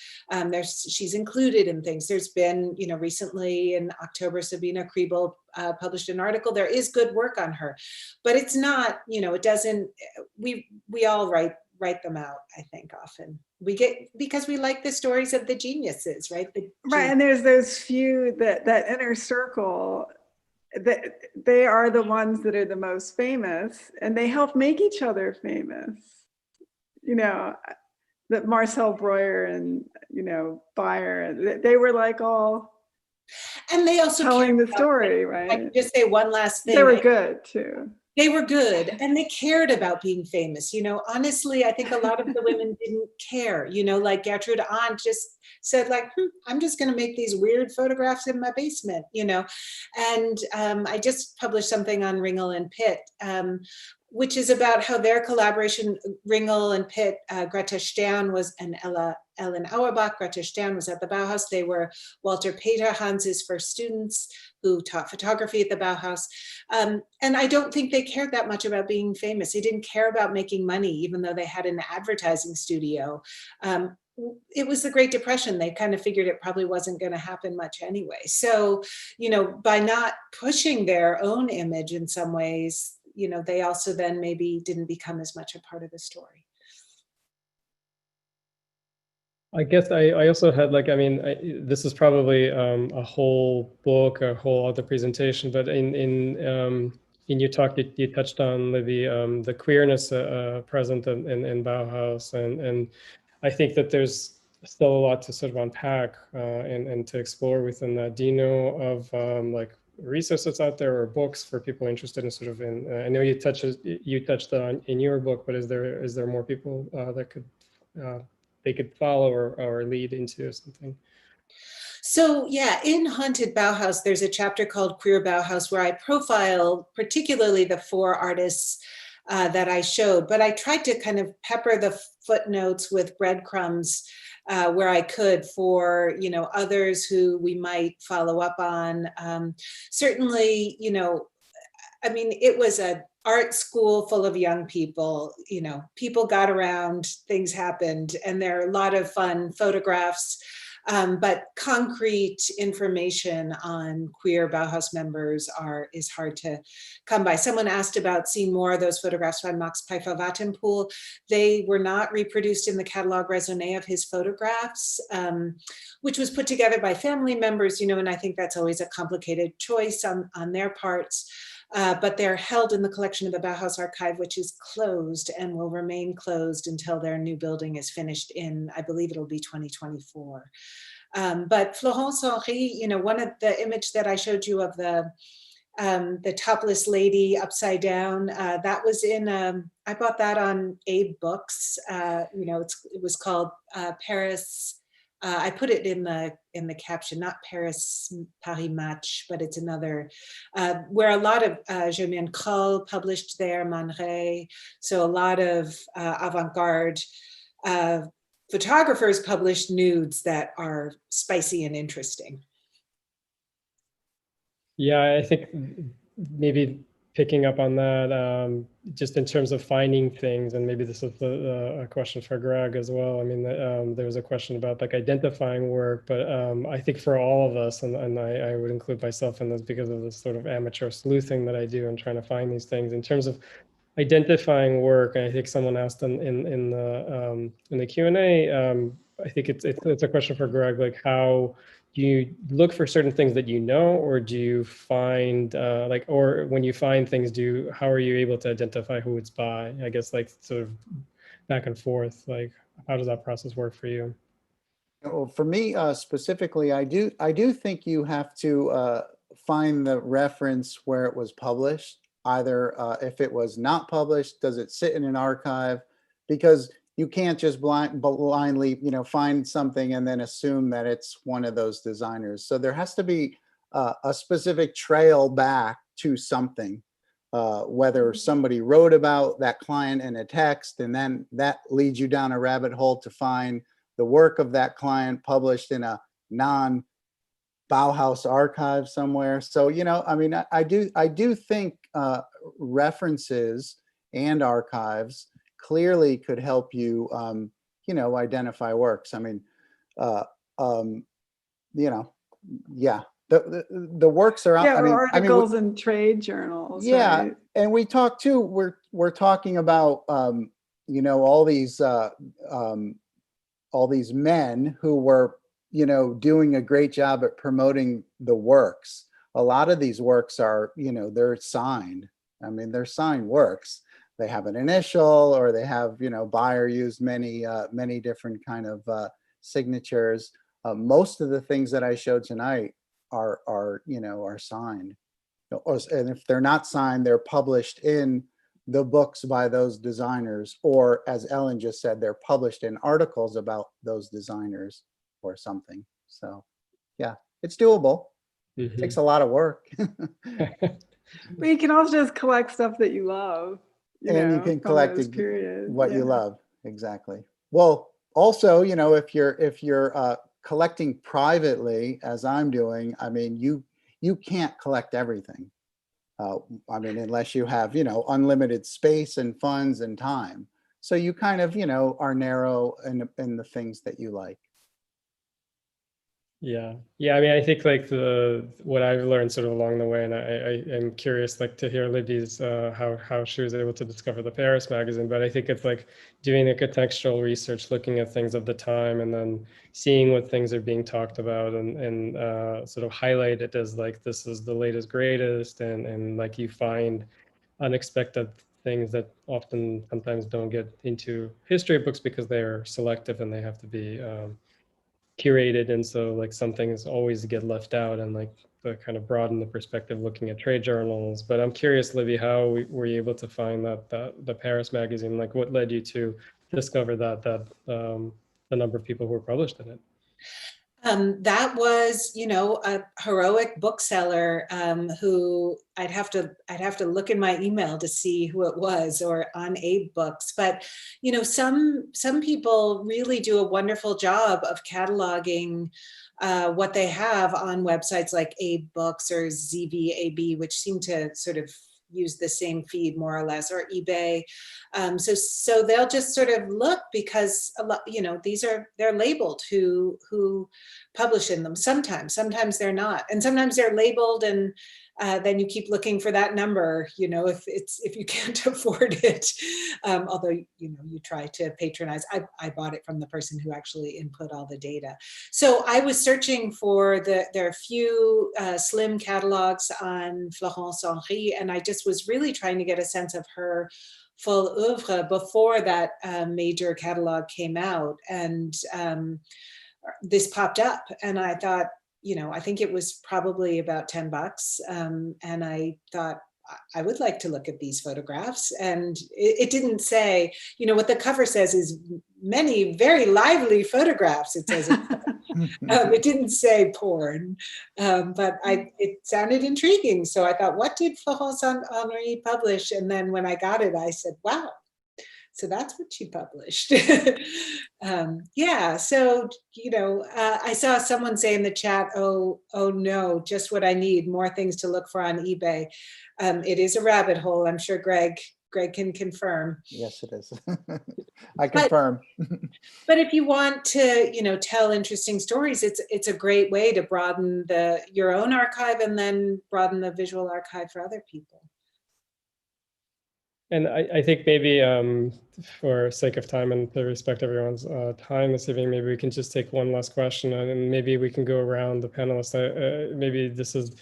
She's included in things. There's been, recently in October, Sabina Kriebel published an article. There is good work on her, but it's not, it doesn't, we all write them out, I think often. We get, because we like the stories of the geniuses, right? Right, and there's those few, that inner circle, that they are the ones that are the most famous, and they help make each other famous. That Marcel Breuer and, Beyer, they were like all, and they also telling the story, right? I can just say one last thing. They were good too. They were good, and they cared about being famous. Honestly, I think a lot of the women didn't care, like Gertrude Ahn just said like, I'm just going to make these weird photographs in my basement, and I just published something on Ringel and Pitt, which is about how their collaboration, Ringel and Pitt, Greta Stern was, and Ellen Auerbach, Greta Stern was at the Bauhaus. They were Walter Peter, Hans's first students who taught photography at the Bauhaus. And I don't think they cared that much about being famous. They didn't care about making money, even though they had an advertising studio. It was the Great Depression. They kind of figured it probably wasn't going to happen much anyway. So, by not pushing their own image in some ways, they also then maybe didn't become as much a part of the story. I guess I also had this is probably a whole book, a whole other presentation, but in your talk, you touched on, Libby, the queerness present in Bauhaus, and I think that there's still a lot to sort of unpack and to explore within that. Do you know of resources out there or books for people interested in sort of I know you touched on in your book, but is there more people that could they could follow or lead into something? So yeah, in Haunted Bauhaus, there's a chapter called Queer Bauhaus where I profile particularly the 4 artists that I showed, but I tried to kind of pepper the footnotes with breadcrumbs where I could for, others who we might follow up on. Certainly, it was an art school full of young people, people got around, things happened, and there are a lot of fun photographs, but concrete information on queer Bauhaus members is hard to come by. Someone asked about seeing more of those photographs by Max Pfeiffer-Wattenpool. They were not reproduced in the catalog raisonné of his photographs, which was put together by family members, and I think that's always a complicated choice on their parts. But they're held in the collection of the Bauhaus Archive, which is closed and will remain closed until their new building is finished in, I believe it'll be 2024. But Florence Henry, one of the image that I showed you of the topless lady upside down, that was in, I bought that on Abe Books. It was called Paris. I put it in the caption, not Paris Match, but it's another, where a lot of Germaine Kroll published there, Man Ray. So a lot of avant-garde photographers published nudes that are spicy and interesting. Yeah, I think maybe picking up on that, just in terms of finding things, and maybe this is a question for Greg as well. I mean, there was a question about identifying work, but I think for all of us, and I would include myself in this because of this sort of amateur sleuthing that I do and trying to find these things in terms of identifying work. And I think someone asked in the Q&A, I think it's a question for Greg, how do you look for certain things that or do you find or when you find things, how are you able to identify who it's by? I guess sort of back and forth, how does that process work for you? Well, for me specifically, I do think you have to find the reference where it was published. Either if it was not published, does it sit in an archive? Because you can't just blindly, find something and then assume that it's one of those designers. So there has to be a specific trail back to something, whether somebody wrote about that client in a text, and then that leads you down a rabbit hole to find the work of that client published in a non-Bauhaus archive somewhere. So, I do think references and archives clearly could help you, identify works. I mean, yeah, the works are out. Yeah, or articles in trade journals. Yeah, right? and we talk too. We're talking about all these men who were doing a great job at promoting the works. A lot of these works are they're signed. I mean, they're signed works. They have an initial, or they have Beyer used many different kind of signatures. Most of the things that I showed tonight are signed. And if they're not signed, they're published in the books by those designers, or as Ellen just said, they're published in articles about those designers or something. So yeah, it's doable. It takes a lot of work. But you can also just collect stuff that you love. You can collect what you love. Exactly. Well, also, if you're collecting privately, as I'm doing, I mean, you can't collect everything. I mean, unless you have, unlimited space and funds and time. So you kind of, are narrow in the things that you like. Yeah. I mean, I think like what I've learned sort of along the way, and I am curious like to hear Libby's how she was able to discover the Paris magazine. But I think it's like doing a contextual research, looking at things of the time, and then seeing what things are being talked about, and sort of highlight it as like this is the latest greatest, and like you find unexpected things that sometimes don't get into history books because they're selective and they have to be curated, and so like some things always get left out, and like to kind of broaden the perspective looking at trade journals. But I'm curious, Libby, how were you able to find that the Paris magazine? Like what led you to discover that the number of people who were published in it? That was, a heroic bookseller who I'd have to look in my email to see who it was, or on Abe Books. But some people really do a wonderful job of cataloging what they have on websites like Abe Books or ZVAB, which seem to sort of use the same feed more or less, or eBay. So they'll just sort of look, because a lot, they're labeled who publish in them. Sometimes they're not, and sometimes they're labeled, and then you keep looking for that number, if you can't afford it. Although, you try to patronize. I bought it from the person who actually input all the data. So I was searching for there are a few slim catalogs on Florence Henry, and I just was really trying to get a sense of her full oeuvre before that major catalog came out. And this popped up, and I thought, I think it was probably about $10. And I thought, I would like to look at these photographs. And it didn't say, what the cover says is many very lively photographs. It says, it didn't say porn, but it sounded intriguing. So I thought, what did Florence Henry publish? And then when I got it, I said, wow. So that's what she published. Yeah, so, I saw someone say in the chat, oh no, just what I need, more things to look for on eBay. It is a rabbit hole. I'm sure Greg can confirm. Yes, it is. I confirm. But if you want to, tell interesting stories, it's a great way to broaden your own archive, and then broaden the visual archive for other people. And I think maybe for sake of time and to respect everyone's time this evening, maybe we can just take one last question, and maybe we can go around the panelists. Maybe this is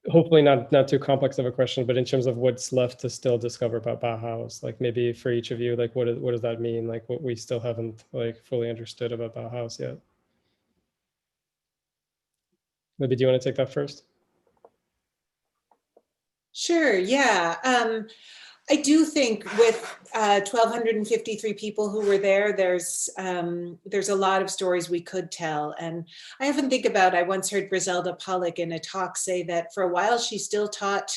hopefully not too complex of a question, but in terms of what's left to still discover about Bauhaus, like maybe for each of you, like what does that mean? Like what we still haven't like fully understood about Bauhaus yet? Maybe do you want to take that first? Sure, yeah. I do think with 1,253 people who were there, there's a lot of stories we could tell. And I often think about, I once heard Griselda Pollock in a talk say that for a while she still taught,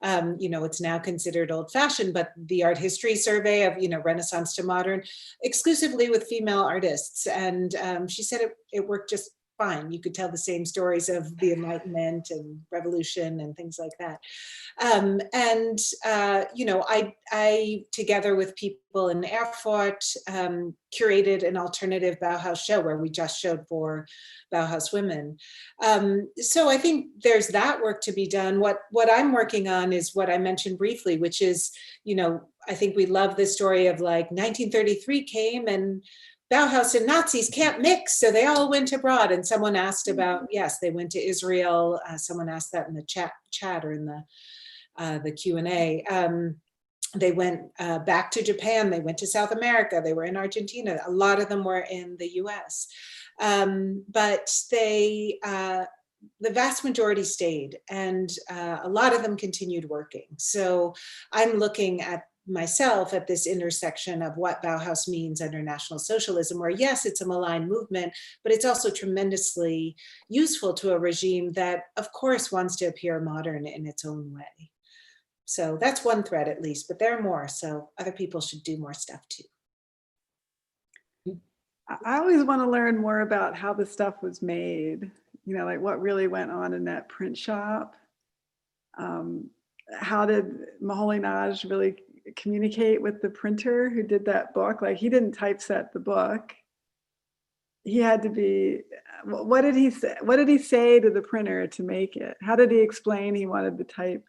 it's now considered old fashioned, but the art history survey of, Renaissance to modern, exclusively with female artists. And she said it worked just fine. You could tell the same stories of the Enlightenment and Revolution and things like that. I, together with people in Erfurt, curated an alternative Bauhaus show where we just showed 4 Bauhaus women. So I think there's that work to be done. What I'm working on is what I mentioned briefly, which is, I think we love this story of like 1933 came and Bauhaus and Nazis can't mix, so they all went abroad. And someone asked about, yes, they went to Israel. Someone asked that in the chat or in the Q&A. They went back to Japan. They went to South America. They were in Argentina. A lot of them were in the US. But the vast majority stayed, and a lot of them continued working. So I'm looking at myself at this intersection of what Bauhaus means under National Socialism, where yes, it's a malign movement, but it's also tremendously useful to a regime that, of course, wants to appear modern in its own way. So that's one thread at least, but there are more. So other people should do more stuff too. I always want to learn more about how the stuff was made, like what really went on in that print shop. How did Moholy-Nagy really communicate with the printer who did that book? Like, he didn't typeset the book. He had to be, what did he say? What did he say to the printer to make it? How did he explain he wanted the type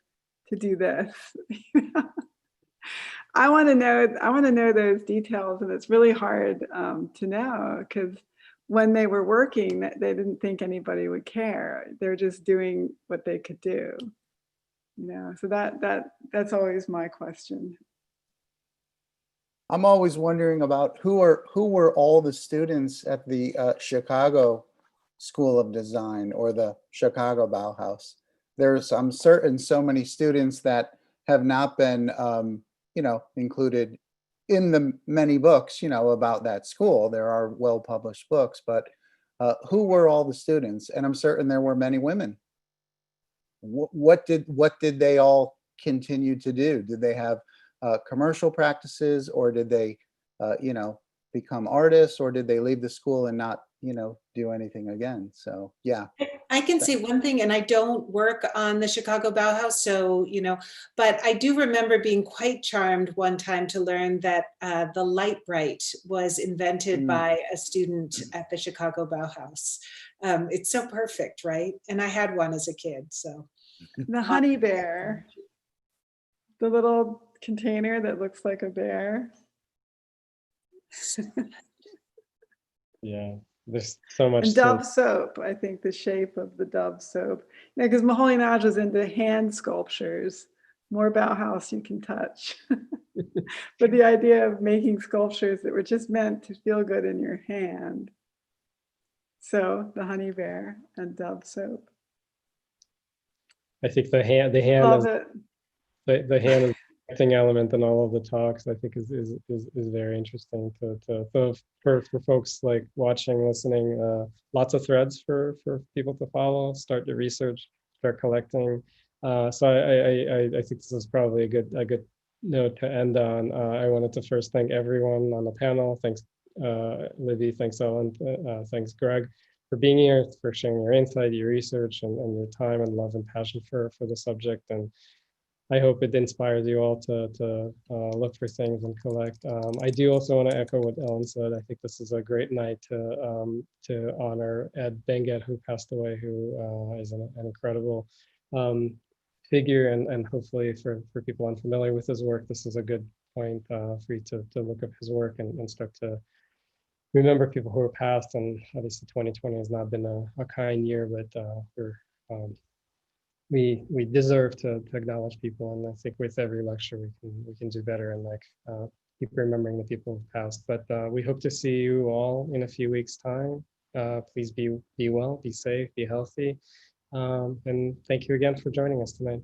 to do this? I want to know those details, and it's really hard to know, because when they were working, they didn't think anybody would care. They're just doing what they could do. So that's always my question. I'm always wondering about who were all the students at the Chicago School of Design or the Chicago Bauhaus. I'm certain so many students that have not been, included in the many books, about that school. There are well-published books, but who were all the students? And I'm certain there were many women. What did they all continue to do? Did they have commercial practices, or did they, become artists, or did they leave the school and not, do anything again? So, yeah. I can say one thing, and I don't work on the Chicago Bauhaus, so, but I do remember being quite charmed one time to learn that the light bright was invented by a student at the Chicago Bauhaus. It's so perfect, right? And I had one as a kid, so. The honey bear, the little container that looks like a bear. Yeah, there's so much. And Dove soap, I think the shape of the Dove soap. Because Moholy-Nagy was into hand sculptures, more Bauhaus you can touch. But the idea of making sculptures that were just meant to feel good in your hand. So the honey bear and Dove soap. I think the hand Love is it. the hand is the acting element in all of the talks. I think is very interesting for folks like watching, listening. Lots of threads for people to follow. Start to research, start collecting. So I think this is probably a good note to end on. I wanted to first thank everyone on the panel. Thanks, Libby. Thanks, Ellen. Thanks, Greg, for being here, for sharing your insight, your research, and your time and love and passion for the subject. And I hope it inspires you all to look for things and collect. I do also want to echo what Ellen said. I think this is a great night to honor Ed Benguet, who passed away, who is an incredible figure, and hopefully for people unfamiliar with his work, this is a good point for you to look up his work and start to remember people who are passed. And obviously 2020 has not been a kind year, but we deserve to acknowledge people, and I think with every lecture we can do better and keep remembering the people who passed. But we hope to see you all in a few weeks' time. Please be well, be safe, be healthy, and thank you again for joining us tonight.